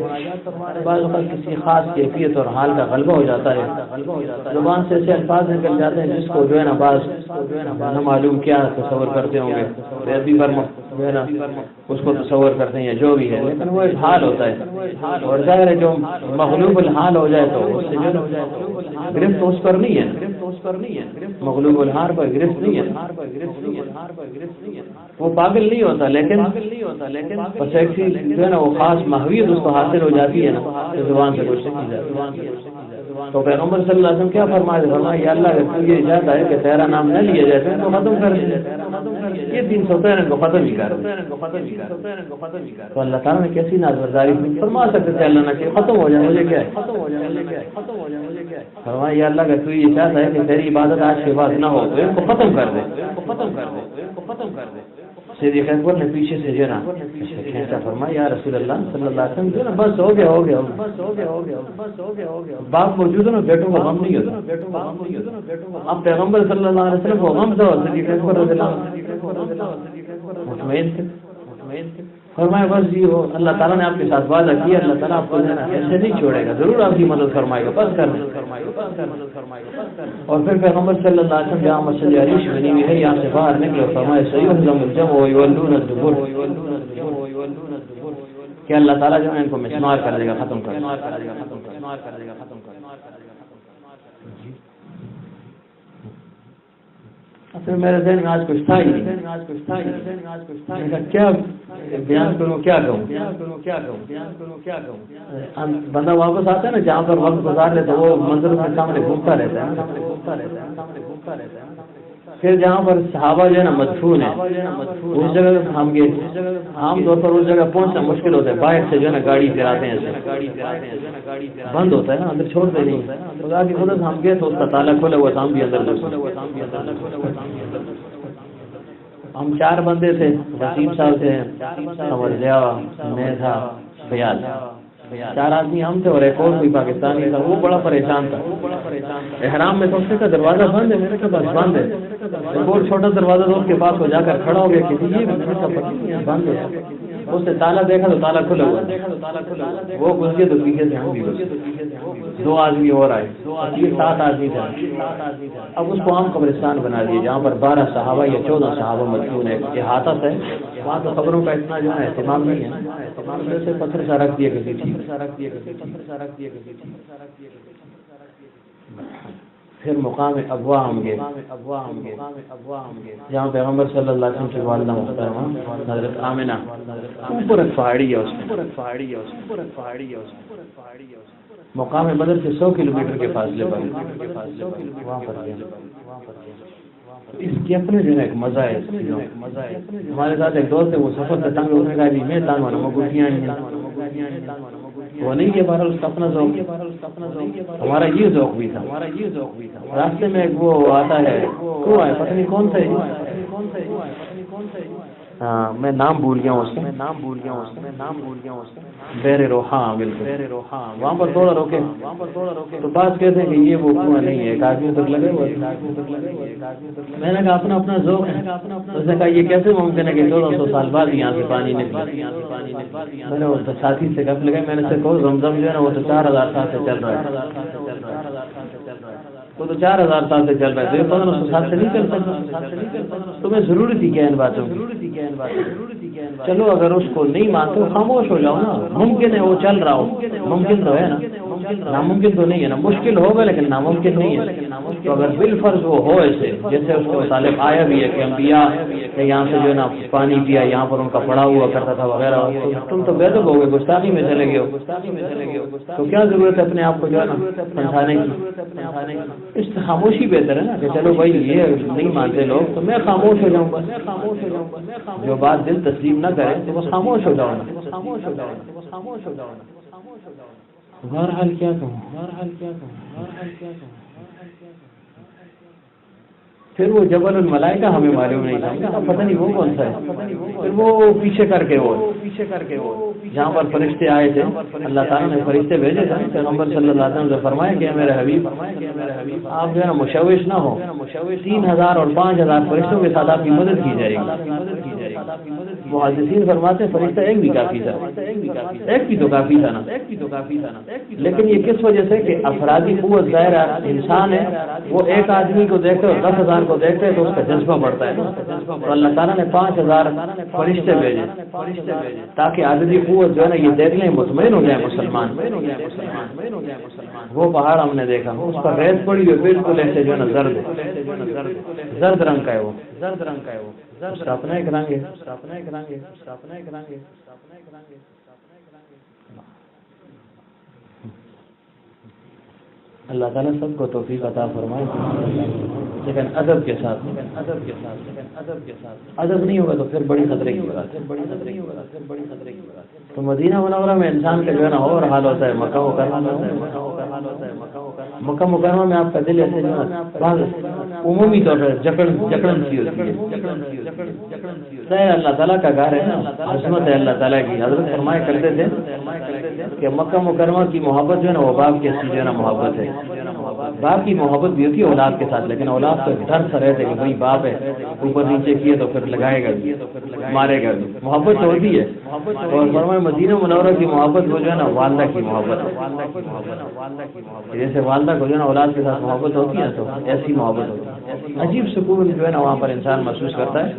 [SPEAKER 1] بعض اوقات کسی خاص کیفیت اور حال کا غلبہ ہو جاتا ہے، زبان سے ایسے الفاظ نکل جاتے ہیں جس کو جو ہے نا بعض نہ معلوم کیا تصور کرتے ہوں گے، ایسی پر جو ہے نا اس کو تصور کرتے ہیں یا جو بھی ہے، لیکن وہ ایک حال ہوتا ہے، اور ظاہر ہے جو مغلوب الحال ہو جائے تو اس سے جو گرفت اس پر نہیں ہے، مغلوب الحال پر گرفت نہیں ہے، وہ پاگل نہیں ہوتا، لیکن بس ایک جو ہے نا وہ خاص ماہویت اس کو حاصل ہو جاتی ہے نا، زبان سے کچھ نہیں جاتی۔ تو پیغمبر صلی اللہ علیہ وسلم کیا فرمایا، یا اللہ اگر تجھے اجازت ہے کہ تیرا نام نہ لیا جائے تو ان کو ختم کر دے، یہ 313 کو ختم ہی کر دے۔ تو اللہ تعالیٰ نے کیسی نازبرداری فرما سکتے تھے اللہ نے کہ ختم ہو جائے، مجھے کیا ہے، فرمایا یا اللہ اگر تجھے اجازت ہے کہ تیری عبادت آج کے بعد نہ ہو تو ان کو ختم کر دے۔ صدیق اکبر نے پیچھے سے جو نا کھینچا، فرمایا یا رسول اللہ صلی اللہ علیہ وسلم جو نا بس ہو گیا، باپ موجود ہے نا، بیٹوں کا غم نہیں ہوتا۔ اب پیغمبر صلی اللہ علیہ وسلم کو غم تھا، صدیق اکبر رضی اللہ عنہ مطمئن تھے، فرمایا بس یہ ہو، اللہ تعالیٰ نے آپ کے ساتھ وعدہ کیا، اللہ تعالیٰ آپ کو ایسے نہیں چھوڑے گا، ضرور آپ کی مدد فرمائے گا، بس کر دیں۔ اور پھر پیغمبر صلی اللہ علیہ وسلم جہاں مسجد عریش بنی ہوئی ہے یہاں سے باہر نکلے، فرمایا سیہزم الجمع ویولون الدبر، کہ اللہ تعالیٰ جو ہے ان کو مسمار کر دے گا، ختم کر دے گا۔ پھر میرے ذہن میں آج کچھ تھا ہی نہیں، میں کہا کیا بیان کروں، کیا کہوں، بندہ واپس آتا ہے نا جہاں پر وقت گزار لے تو وہ منظروں کے سامنے گھومتا رہتا ہے. پھر جہاں پر صحابہ جو ہے نا مدفون ہے اس جگہ ہم گئے. عام طور پر اس جگہ پہنچنا مشکل ہوتا ہے، باہر سے جو ہے نا گاڑی پھراتے ہیں، بند ہوتا ہے نا، اندر چھوڑتے نہیں. خدا کی قدرت ہم گئے تو اس کا تالا کھولا ہوا تھا، ہم بھی اندر گھسے. ہم 4 بندے تھے، وسیم صاحب تھے، قمر ضیاء، میں تھا، فیاض. 4 آدمی ہم تھے اور ایک اور کوئی پاکستانی تھا. وہ بڑا پریشان تھا، احرام میں تو اس کا دروازہ بند ہے، میرے کے پاس بند ہے. ایک اور چھوٹا دروازہ تو اس کے پاس ہو جا کر کھڑا ہو گیا کہ یہ بند ہے. اس نے تالا دیکھا تو تالا کھلا ہوا، وہ گھس گئے تو پیچھے سے ہم بھی گھس گئے. 2 آدمی اور آئے، 7 آدمی تھے. اب اس کو عام قبرستان بنا دیا جہاں پر 12 صحابہ یا 14 صحابہ مدفون ہے. احاطہ ہے وہاں تو قبروں کا اتنا جو ہے اہتمام نہیں ہے، سے پتھر سا رکھ دیا کسی چیز. پھر مقام ابوا ہم گئے جہاں پیغمبر صلی اللہ علیہ وسلم کی والدہ محترمہ حضرت آمنہ، اوپر ایک پہاڑی ہے، اس مقام بدر سے 100 کلومیٹر کے فاصلے پر وہاں پر گئے. اس کی اپنے جو ہے ایک مزہ ہے. ہمارے ساتھ ایک دوست ہے، وہ سفر سے تنگ ہونے کا میں تنگ ہونا، وہ گٹیاں ہیں وہ نہیں ہے. بہرحال اس کا اپنا ذوق، ہمارا یہ ذوق بھی تھا. راستے میں ایک وہ آتا ہے، کنواں ہے، پتہ نہیں کون سا ہے، ہاں میں نام بھول گیا ہوں اس کا، بیر روحاں، بالکل وہاں پر تھوڑا روکے تو بات کہتے ہیں کہ یہ وہ کنواں نہیں ہے، ایک آدمی تک لگے ہوا. میں نے کہا اپنا اپنا ذوق ہے. اس نے کہا یہ کیسے ممکن ہے کہ 1400 سال بعد یہاں سے پانی نکلا. میں نے اس ساتھی سے گپ لگائی، میں نے سے کہو زمزم جو ہے نا وہ تو 4000 سال سے چل رہا ہے، وہ تو 4000 سال سے چل رہا ہے، تو یہ 1500 سال سے نہیں چل سکتا. تمہیں ضرورت ہی کیا ان باتوں کی؟ چلو اگر اس کو نہیں مانتے خاموش ہو جاؤ نا. ممکن ہے وہ چل رہا ہو، ممکن تو ہے نا، ناممکن تو نہیں ہے نا. مشکل ہوگا لیکن ناممکن نہیں ہے. تو اگر بالفرض وہ ہو ایسے جیسے اس کے متعلق آیا بھی ہے کہ انبیاء نے یہاں سے جو ہے نا پانی پیا، یہاں پر ان کا پڑا ہوا کرتا تھا وغیرہ، تم تو بے ادب ہو گئے، گستاخی میں چلے گئے ہو. تو کیا ضرورت ہے اپنے آپ کو جو ہے نا سمجھانے کی؟ اس سے خاموشی بہتر ہے نا کہ چلو بھائی یہ نہیں مانتے لوگ تو میں خاموش ہو جاؤں گا. جو بات دل تسلیم نہ کرے تو وہ خاموش ہو جاؤ نا. بہرحال کیا کہوں. پھر وہ جبل الملائکہ ہمیں معلوم نہیں تھا، پتہ نہیں وہ کون سا ہے. پھر وہ پیچھے کر کے وہ جہاں پر فرشتے آئے تھے، اللہ تعالیٰ نے فرشتے بھیجے تھے. پیغمبر صلی اللہ علیہ وسلم سے فرمایا کہ میرے حبیب آپ جو ہے نا مشوش نہ ہو، 3000 اور 5000 فرشتوں کے ساتھ آپ کی مدد کی جائے گی. محدثین فرماتے ہیں فرشتہ ایک بھی کافی تھا، ایک بھی تو کافی تھا نا. لیکن یہ کس وجہ سے کہ افرادی قوت ظاہر انسان ہے، وہ ایک آدمی کو دیکھتے اور 10,000 کو دیکھتے تو اس کا جذبہ بڑھتا ہے. تو اللہ تعالیٰ نے 5000 فرشتے بھیجے تاکہ عددی قوت جو ہے نا یہ دیکھ لیں، مطمئن ہو جائے مسلمان. وہ پہاڑ ہم نے دیکھا، اس پر ریت پڑی ہوئی بالکل ایسے جو ہے نا زرد رنگ کا ہے. وہ اس کا اپنا ایک رنگ ہے. اللہ تعالیٰ سب کو توفیق عطا فرمائے، لیکن ادب کے ساتھ. ادب نہیں ہوگا تو پھر بڑی خطرے کی بات ہے. تو مدینہ منورہ میں انسان کا جو ہے نا اور حال ہوتا ہے. مکہ مکرمہ میں آپ کا دل ایسے جو ہے عمومی طور پر جکڑن سی ہوتی ہے. اللہ تعالیٰ کا گھر ہے نا، عظمت ہے اللہ تعالیٰ کی. حضرت فرمایا کرتے تھے کہ مکہ مکرمہ کی محبت جو ہے نا وہ باپ کی جو ہے نا محبت ہے. باپ کی محبت بھی ہوتی ہے اولاد کے ساتھ، لیکن اولاد تو ڈر سا رہتے کہ بھائی باپ ہے، اوپر نیچے کیے تو پھر لگائے گا مارے گا. محبت تو ہوتی ہے. اور فرمایا مدینہ منورہ کی محبت وہ جو ہے نا والدہ کی محبت ہے. جیسے والدہ کو جو ہے نا اولاد کے ساتھ محبت ہوتی ہے تو ایسی محبت ہوتی ہے. عجیب سکون جو ہے نا وہاں پر انسان محسوس کرتا ہے.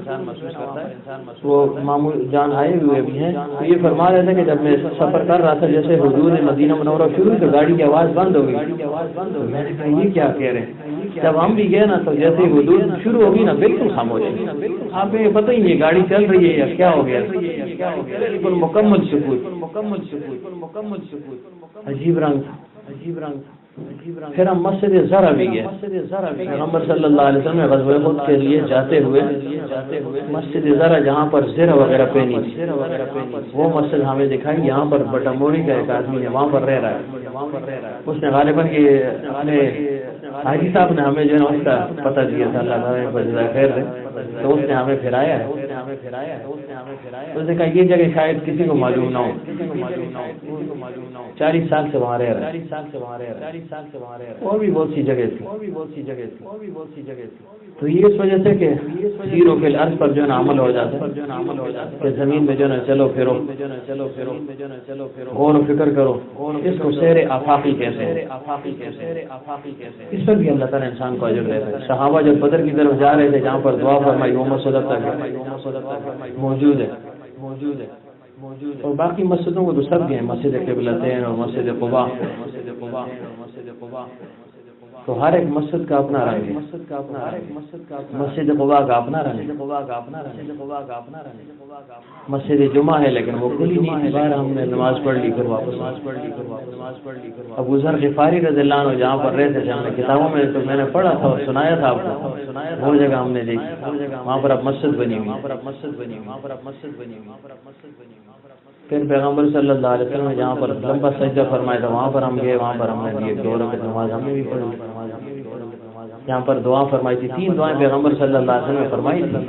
[SPEAKER 1] وہ معمول جان آئے ہوئے بھی ہیں تو یہ فرما رہے تھے کہ جب میں سفر کر رہا تھا جیسے حضور مدینہ منورہ شروع تو گاڑی کی آواز بند ہو گئی. میں نے کہا یہ کیا کہہ رہے ہیں. جب ہم بھی گئے نا تو جیسے ہی حدود شروع ہوگی نا بالکل خاموش ہے. آپ کو یہ پتہ ہی نہیں گاڑی چل رہی ہے یا کیا ہو گیا. بالکل مکمل سکون. عجیب رنگ تھا. پھر ہم مسجد زرع بھی گئے. پیغمبر صلی اللہ علیہ وسلم غزوہ احد کے لیے جاتے ہوئے مسجد زرع جہاں پر زرہ وغیرہ پہنی تھی وہ مسجد ہمیں دکھائی. یہاں پر بٹاموری کا ایک آدمی ہے وہاں پر رہ رہا ہے. اس نے غالباً اپنے حاجی صاحب نے ہمیں جو ہے اس کا پتہ دیا تھا. اللہ تعالیٰ کو جزائے خیر دے. تو اس نے ہمیں پھرایا ہے. اس نے کہا یہ جگہ شاید کسی کو معلوم نہ ہو. 40 سال سے وہاں رہ رہا ہے. اور بھی بہت سی جگہ تھی. تو یہ اس وجہ سے کہ سیروں کے الارض پر جو ہے نا عمل ہو جاتا ہے کہ زمین میں جو ہے نا چلو پھرو غور و فکر کرو. اس کو سیر آفاقی کہتے ہیں. اس پر بھی اللہ تعالیٰ انسان کو اجر دیتا ہے. صحابہ جب بدر کی طرف جا رہے تھے جہاں پر دعا فرمائی وہ مسجد تک موجود ہے. اور باقی مسجدوں کو تو سب گئے. مسجد قبلتین اور مسجد قباء. تو ہر ایک مسجد کا اپنا رنگ ہے. مسجد قباء کا اپنا رنگ ہے. مسجد جمعہ ہے لیکن وہ کھلی نہیں تھی. باہر ہم نے نماز پڑھ لی پھر واپس. ابو ذر غفاری رضی اللہ عنہ جہاں پر رہتے تھے ہم نے کتابوں میں تو میں نے پڑھا تھا اور سنایا تھا آپ کو. وہ جگہ ہم نے دیکھی وہاں پر اب مسجد بنی ہوئی. پھر پیغمبر صلی اللہ علیہ وسلم نے جہاں پر لمبا سجدہ فرمایا تھا وہاں پر ہم گئے. وہاں پر ہم نے 2 رکعت نماز ہم نے بھی پڑھی. جہاں پر دعا فرمائی تھی 3 دعائیں پیغمبر صلی اللہ علیہ وسلم نے فرمائی تھی.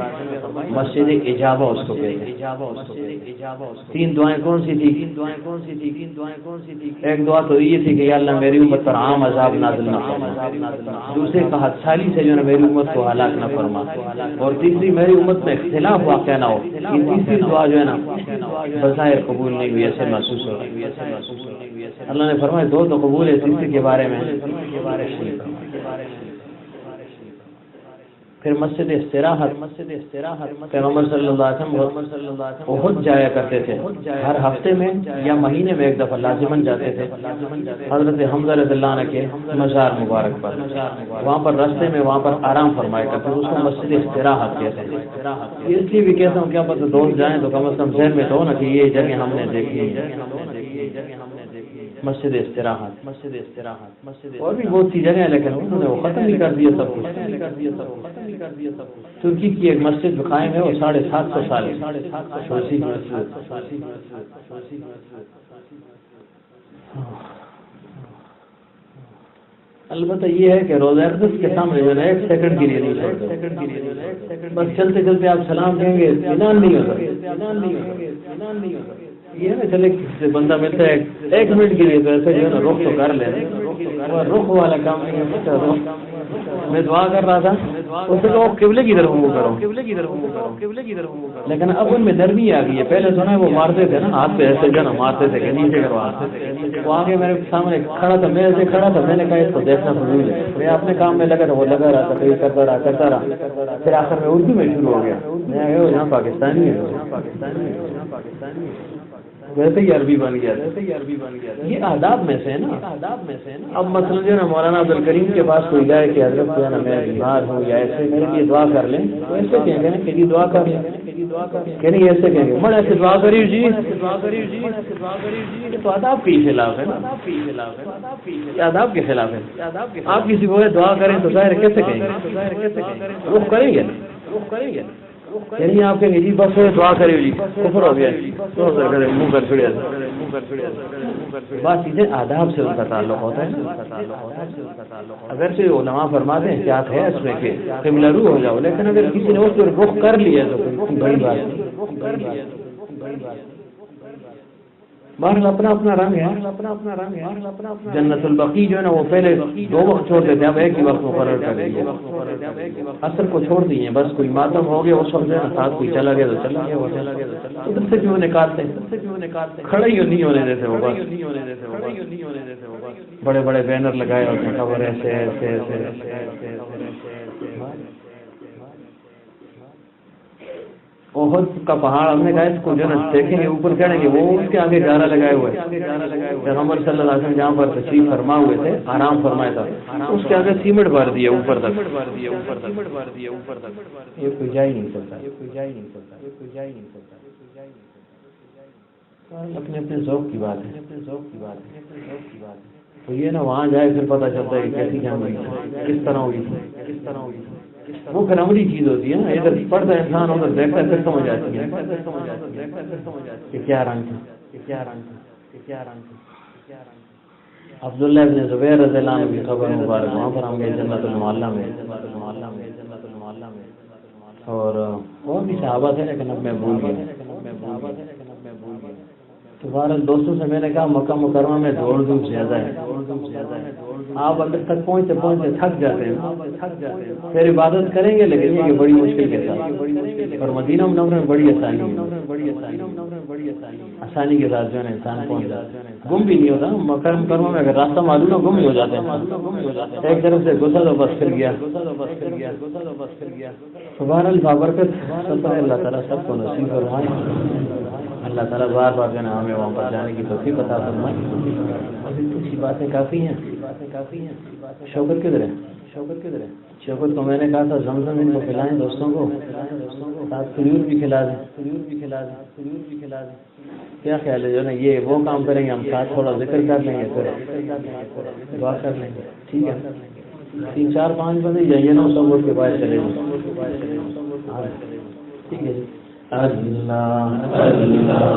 [SPEAKER 1] مسجد اجابہ اس کو کہتے ہیں. 3 دعائیں کون سی تھی؟ ایک دعا تو یہ تھی کہ یا اللہ میری امت پر عام عذاب نازل نہ فرما. دوسرے کا حد سالی سے جو ہے میری امت کو ہلاک نہ فرما. اور تیسری میری امت میں اختلاف واقع نہ ہو. یہ تیسری دعا جو ہے نا بظاہر قبول نہیں ہوئی ایسے محسوس ہو. اللہ نے فرمایا 2 تو قبول ہے تیسری کے بارے میں. پھر مسجد استراحت پیغمبر صلی اللہ علیہ وسلم احد جایا کرتے تھے. ہر ہفتے میں یا مہینے میں ایک دفعہ لازماً جاتے تھے حضرت حمزہ رضی اللہ عنہ کے مزار مبارک پر. وہاں پر راستے میں وہاں پر آرام فرمایا کرتے تھے. اس کو مسجد استراحت کہتے ہیں. اس لیے بھی کہتا ہوں کیا پتہ دوست جائیں تو کم از کم ذہن میں تو ہو نا کہ یہ جگہ ہم نے دیکھی ہے. مسجد استراحت. اور بھی بہت سی جگہ ہیں لیکن انہوں نے وہ ختم ہی کر دیا سب کچھ. ترکی کی ایک مسجد قائم ہے وہ 750 سال البتہ یہ ہے کہ روزہ اقدس کے سامنے جو ہے 1 سیکنڈ کے لیے نہیں چھوڑتے. بس چلتے چلتے آپ سلام کہیں گے اطمینان نہیں ہوتا. یہ نا چلے کسی بندہ ملتا ہے 1 منٹ کے لیے تو ایسے جو ہے نا رخ تو کر لیں. رخ والا کام نہیں ہے. میں دعا کر رہا تھا اس سے کہو قبلے کی طرف منہ کرو. لیکن اب ان میں نرمی آ گئی ہے. پہلے سنا ہے وہ مارتے تھے نا ہاتھ پہ ایسے جو نا مارتے تھے کہ نیچے کرو ہاتھ. وہ آگے میرے سامنے کھڑا تھا. میں ایسے کھڑا تھا. میں نے کہا اس کو دیکھنا فضول ہے. میں اپنے کام میں لگا تھا. وہ لگا رہا تھا کہیں کرتا رہا. پھر آخر میں اردو میں شروع ہو گیا. میں یہاں پاکستانی ہے ویسے ہی عربی بن گیا. یہ آداب میں سے ہے نا. اب مثلا جو ہے نا مولانا عبدالکریم کے پاس کوئی جائے کہ حضرت جو ہے نا میں بیمار ہوں یا ایسے میرے لیے دعا کر لیں تو ایسے کہیں گے کہ جی دعا کر لیں کہ نہیں ایسے کہیں گے بڑا ایسے دعا کری جی. تو آداب کے خلاف ہے نا. آداب کے خلاف ہے. آپ کسی کو دعا کریں تو ظاہر کیسے کہیں گے رخ کریں گے نا. یعنی آپ کہیں گے جی بس دعا کرے جی کفر ہو گیا منہ کر چھڑیا. بات چیزیں آداب سے ان کا تعلق ہوتا ہے. اگرچہ علماء فرماتے ہیں کیا ہے اس میں کہ قبلہ رو ہو جاؤ لیکن اگر کسی نے اس پر رخ کر لیا تو بڑی بات. بہرحال اپنا اپنا رنگ ہے. جنت البقیع جو ہے نا وہ پہلے 2 وقت چھوڑتے تھے اب ایک ہی وقت مقرر کر دیا. اثر کو چھوڑ دیے. بس کوئی ماتم ہو گیا اس وقت جو ہے نا ساتھ کوئی چلا گیا تو چلا گیا. ادھر سے کیوں نکالتے کھڑے ہی نہیں ہونے دیتے. وہ بس بڑے بڑے بینر لگائے ہوتے ہیں خبر ایسے.
[SPEAKER 2] احد کا پہاڑ ہم نے کہا اس کو جو نا دیکھیں گے اوپر چڑھیں گے، وہ اس کے آگے گارا لگائے ہوئے پیغمبر صلی اللہ علیہ وسلم جہاں پر تشریف فرما ہوئے تھے، آرام فرمایا تھا، اس کے آگے سیمنٹ بھر دیا اوپر تک، یہ کوئی جا ہی نہیں سکتا، اپنے اپنے ذوق کی بات ہے، تو یہ نا وہاں جائے پھر پتہ چلتا ہے کہ کیسی جان ہوئی، کس طرح ہوئی، وہ پھر عملی چیز ہوتی ہے نا، ادھر پڑھتا ہے انسان، ادھر دیکھتا ہے پھر سمجھ آتی ہے کہ کیا رنگ تھا۔ عبداللہ ابن زبیر رضی اللہ عنہ کی قبر مبارک، وہاں پر ہم گئے جنت المعلی میں، اور بھی صحابہ تھے لیکن اب میں بھول گیا۔ تو بہرحال دوستوں سے میں نے کہا مکہ مکرمہ میں دوڑ دھوپ زیادہ ہے، آپ اندر تک پہنچتے تھک جاتے ہیں، پھر عبادت کریں گے لیکن یہ بڑی مشکل کے ساتھ، اور مدینہ منورہ میں بڑی آسانی کے ساتھ جو ہے نا انسان پہنچ جاتا ہے، گم بھی نہیں ہوتا۔ مکہ مکرمہ میں اگر راستہ معلوم ہو گم ہی ہو جاتے ہیں، ایک طرف سے گھسا تو بس پھر گیا۔ بہرحال بابرکت سفر ہے، اللہ تعالیٰ سب کو نصیب فرمائے، اللہ تعالیٰ بار بار جو ہے نا ہمیں وہاں پر جانے کی توفیق عطا فرمائے۔ ابھی کچھ باتیں کافی ہیں۔ شوکت کدھر ہے؟ شوکت کو میں نے کہا تھا زمزم ان کو کھلائیں دوستوں کو، ساتھ کھجور بھی کھلا دیں۔ کیا خیال ہے جو نا یہ وہ کام کریں گے، ہم ساتھ تھوڑا ذکر کر لیں گے، پھر دعا کر لیں گے، ٹھیک ہے؟ 3 4 5 بندے جائیے نا، سب اٹھ کے باہر چلے جائیں، ٹھیک ہے جی۔ اللہ اللہ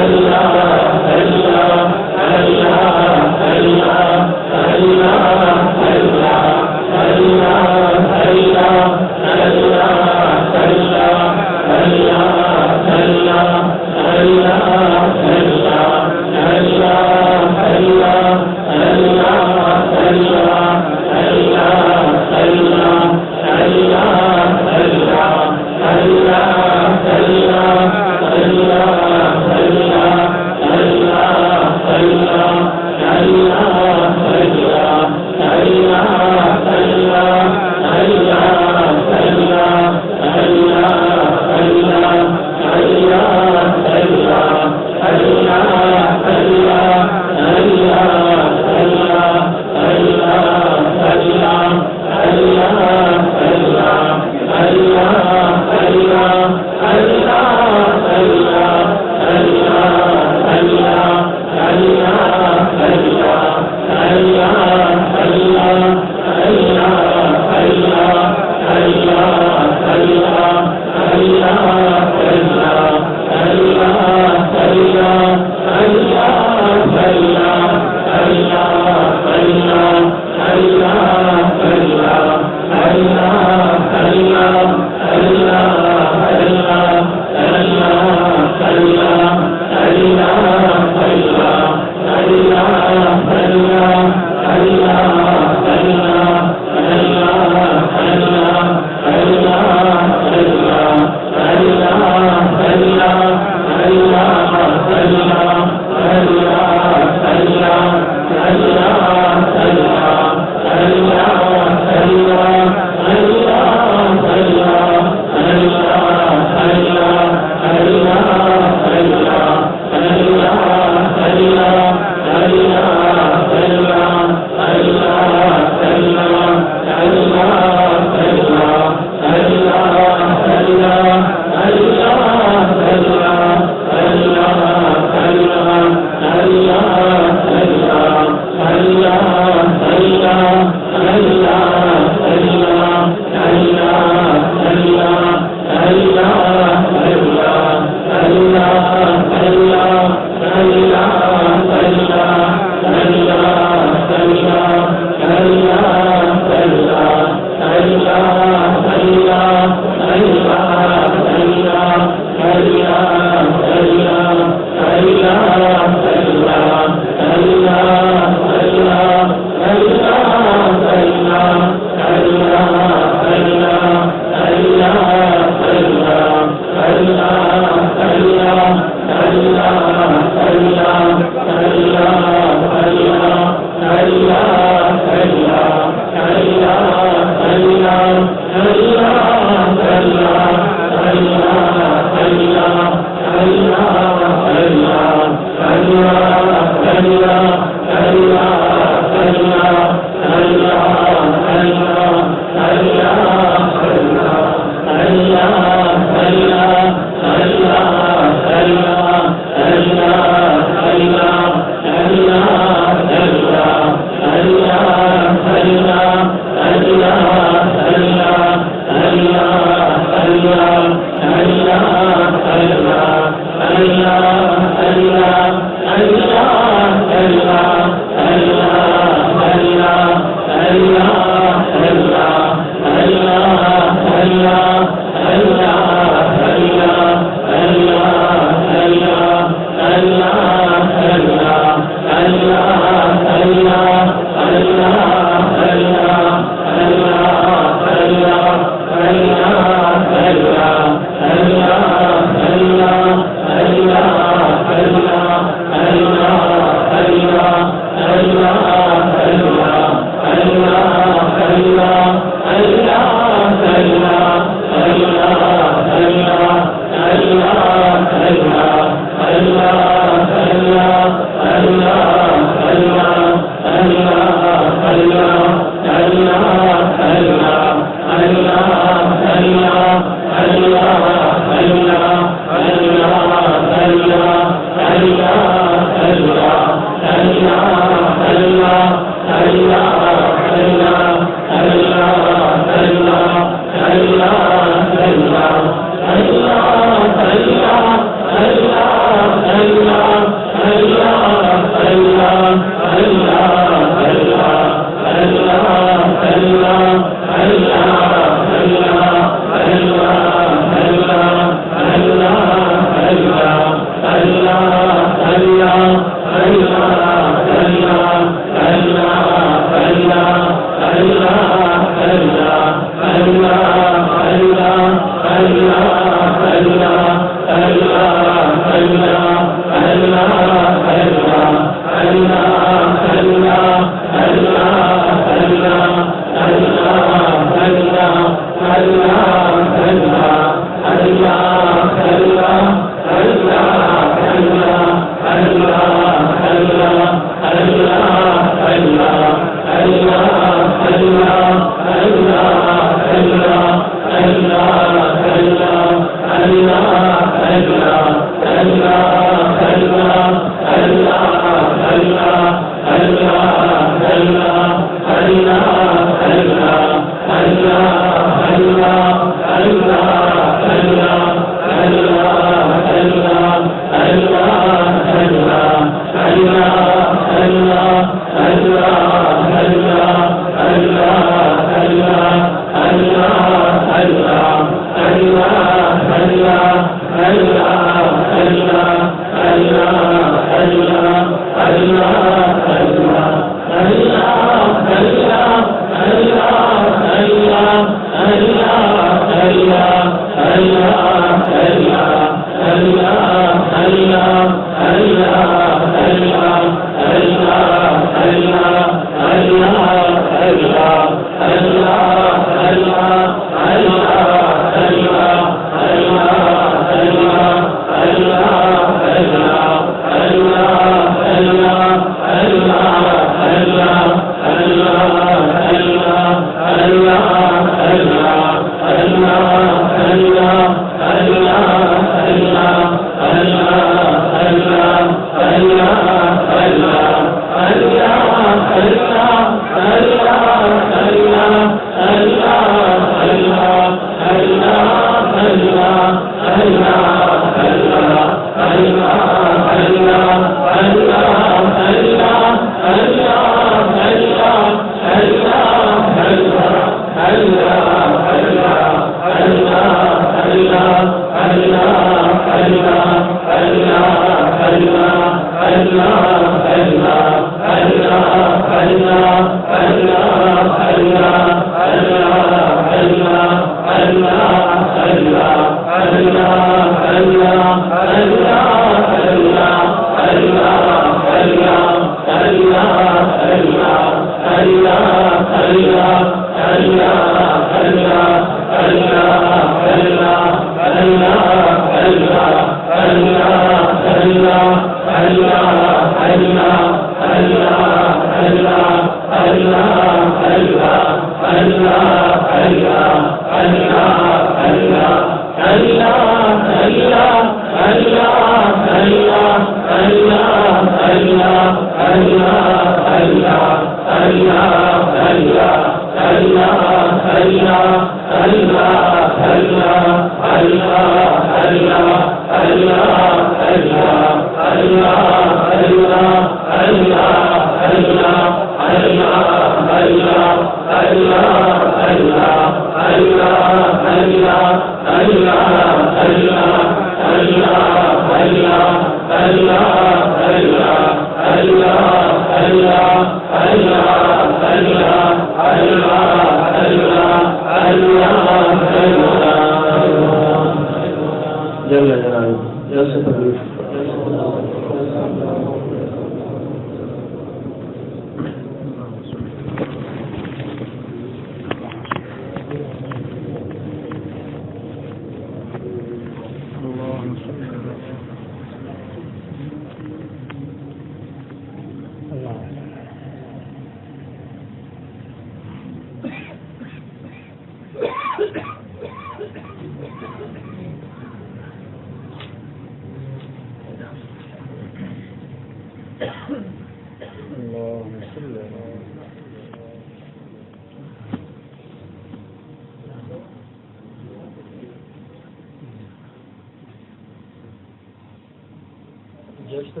[SPEAKER 3] بسم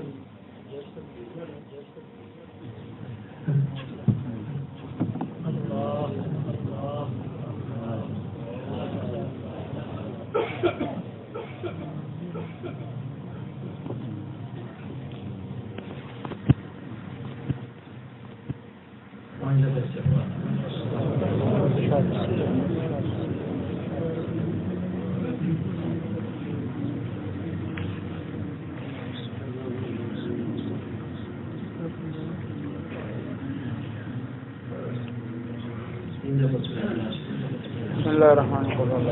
[SPEAKER 3] الله الرحمن الرحيم.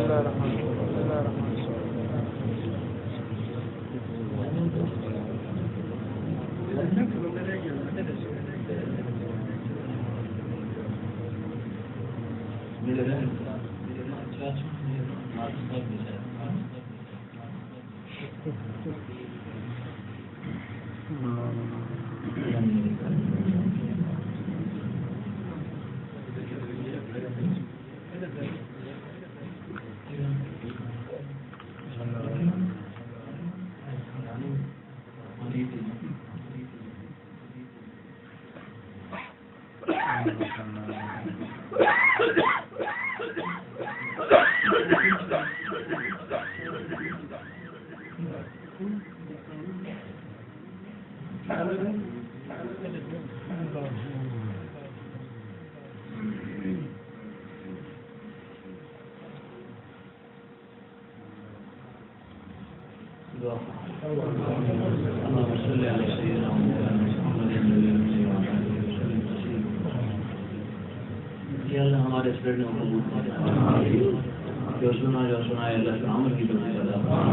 [SPEAKER 2] اللهم صل على سيدنا محمد یا اللہ ہمارے اسپرٹ میں قبول کر، جو سنا اللہ کے عمل کی توفیق عطا فرما۔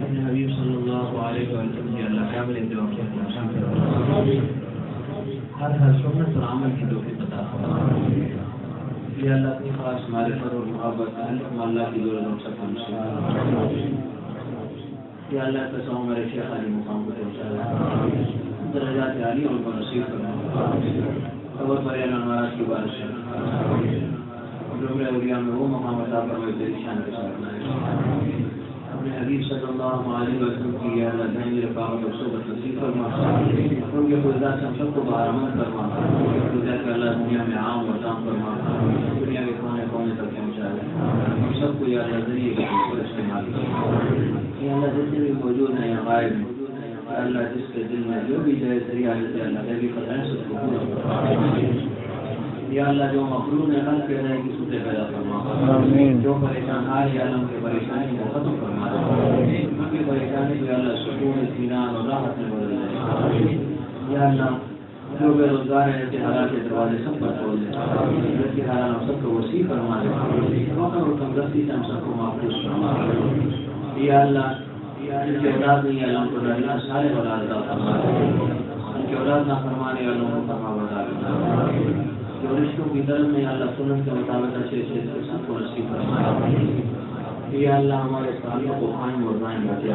[SPEAKER 2] اپنے حبیب صلی اللہ علیہ وسلم کی اللہ کامل اتباع کی نصیب فرما، ہر سنت پر عمل کی توفیق عطا فرما۔ یا اللہ اپنی خاص معرفت اور محبت اللہ کی دولت ہم سب کو نصیب فرما۔ یا اللہ قسم میرے شیخ علی مقام کو پہنچا، درجات عالی ان کو نصیب فرما، قبر پر انوارات کی بارش جملہ اولیاء میں وہ مقام عطا فرمائے تیری شان کے ساتھ لائے۔ اپنے حبیب صلی اللہ علیہ وسلم کی یا اللہ دائمی رفاقت اور صحبت نصیب فرما، ان کے فضلات سے ہم سب کو بہرمند فرما، فضلات کا اللہ دنیا میں عام اور تام فرما، دنیا کے کونے کونے تک پہنچا دے، ہم سب کو یا اللہ ذریعے کے طور پر استعمال کرے۔ یا اللہ جتنے بھی موجود ہیں یا غائب ہیں، اللہ جس کے دل میں جو بھی جائے ذریعہ ہے اللہ کے بھی خطریں سب کو پورا فرما۔ یا اللہ جو مخلوق ہے حل کہہ رہے ہیں کہ سوتے پیدا فرما، جو پریشان آ رہی اللہ ان کے پریشانی کو ختم فرما دے، ان کی پریشانی کو یا اللہ سکون اطمینان اور راحت میں بدل دے۔ یا اللہ جو بے روزگار ہیں ایسے حالات کے دروازے سب پر کھول دے، جس کے حالات ہم سب کو وسیع فرما دے، فقر اور کمزستی سے ہم سب کو محفوظ فرما دے۔ یا اللہ ان کی اولاد نہیں اللہ ان کو اللہ سارے اولاد عطا فرما دے، ان کی اولاد نہ فرمانے والوں کو فرما بردار، جو رشتوں کی طرف میں اللہ سنت کے مطابق اچھے سے سب کو نصیب فرمائے۔ یا اللہ ہمارے تعلق کو قائم اور دائم رکھے،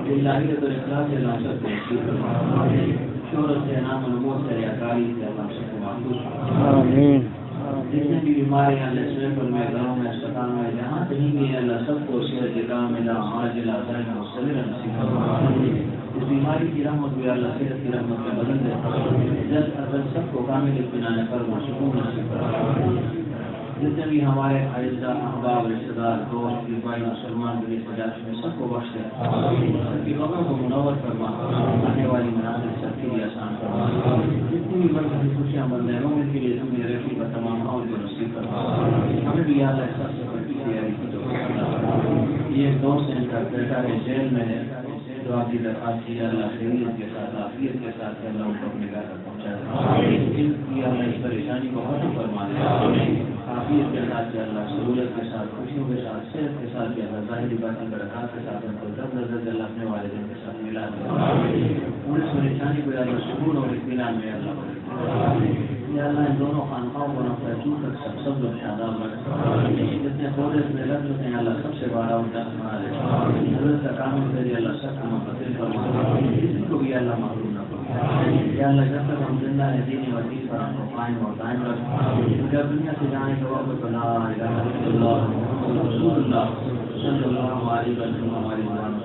[SPEAKER 2] باللہیت اور اخلاص سے اللہ سب کو نصیب فرمائے، شہرت سے نام و نمود سے ریاکاری سے اللہ سب کو محفوظ فرمائے۔ جتنے بھی بیماری ہیں اللہ اسمیپل میں گھروں میں اسپتال میں جہاں کہیں بھی اللہ سب کو صحت کاملہ عاجلہ دائمہ مستمرہ نصیب فرمائے۔ اس بیماری کی رحمت بھی اللہ صحت کی رحمت میں بدل دے، جلد از جلد سب کو کامل اطمینان فرما سکون نصیب فرمائے۔ جتنے بھی ہمارے اعزاء احباب رشتہ دار دوست بھائی مسلمان دلی سجاد میں سب کو بخش دے، سب کی قبروں کو منور فرما، آنے والی منازل سب کے لیے آسان فرما، جتنی بھی بڑی خوشیاں بندوں کے لیے تم نے رکھی پر تمام اور کو نصیب فرما۔ ہمیں بھی یاد ہے سب سے بڑی تیاری کی تو یہ ایک دوست ہے ان کا بیٹا ہے جیل میں ہے، تو آپ کی درخواست کی اللہ خیریت کے ساتھ عافیت کے ساتھ اللہ ان کو اپنے گھر تک پہنچا دے، اللہ اس پریشانی کو ختم فرما دے، عافیت کے ساتھ اللہ سہولت کے ساتھ خوشیوں کے ساتھ صحت کے ساتھ اللہ ظاہری باطنی برکات کے ساتھ ان کو جب نظر اللہ اپنے والدین کے ساتھ ملا دے، ان اس پریشانی کو اللہ سکون اور اطمینان میں اللہ کرے۔ یا اللہ ان دونوں خانقاہوں کو نفرتوں تک سب لوگ شاداب رکھے، جتنے فوجز میں لگ ہوتے ہیں اللہ سب سے بڑا ان کا بنا دے، حضرت کا کام کرے اللہ سب کو منتقل فرما، کسی کو بھی اللہ معلوم نہ کرے۔ یا اللہ جب تک ہم زندہ ہے دینی و دین پر ہم کو قائم اور دائم رکھ، جب دنیا سے جانے کے وقت لا الہ الا اللہ محمد رسول اللہ صلی اللہ علیہ وسلم ہماری زبان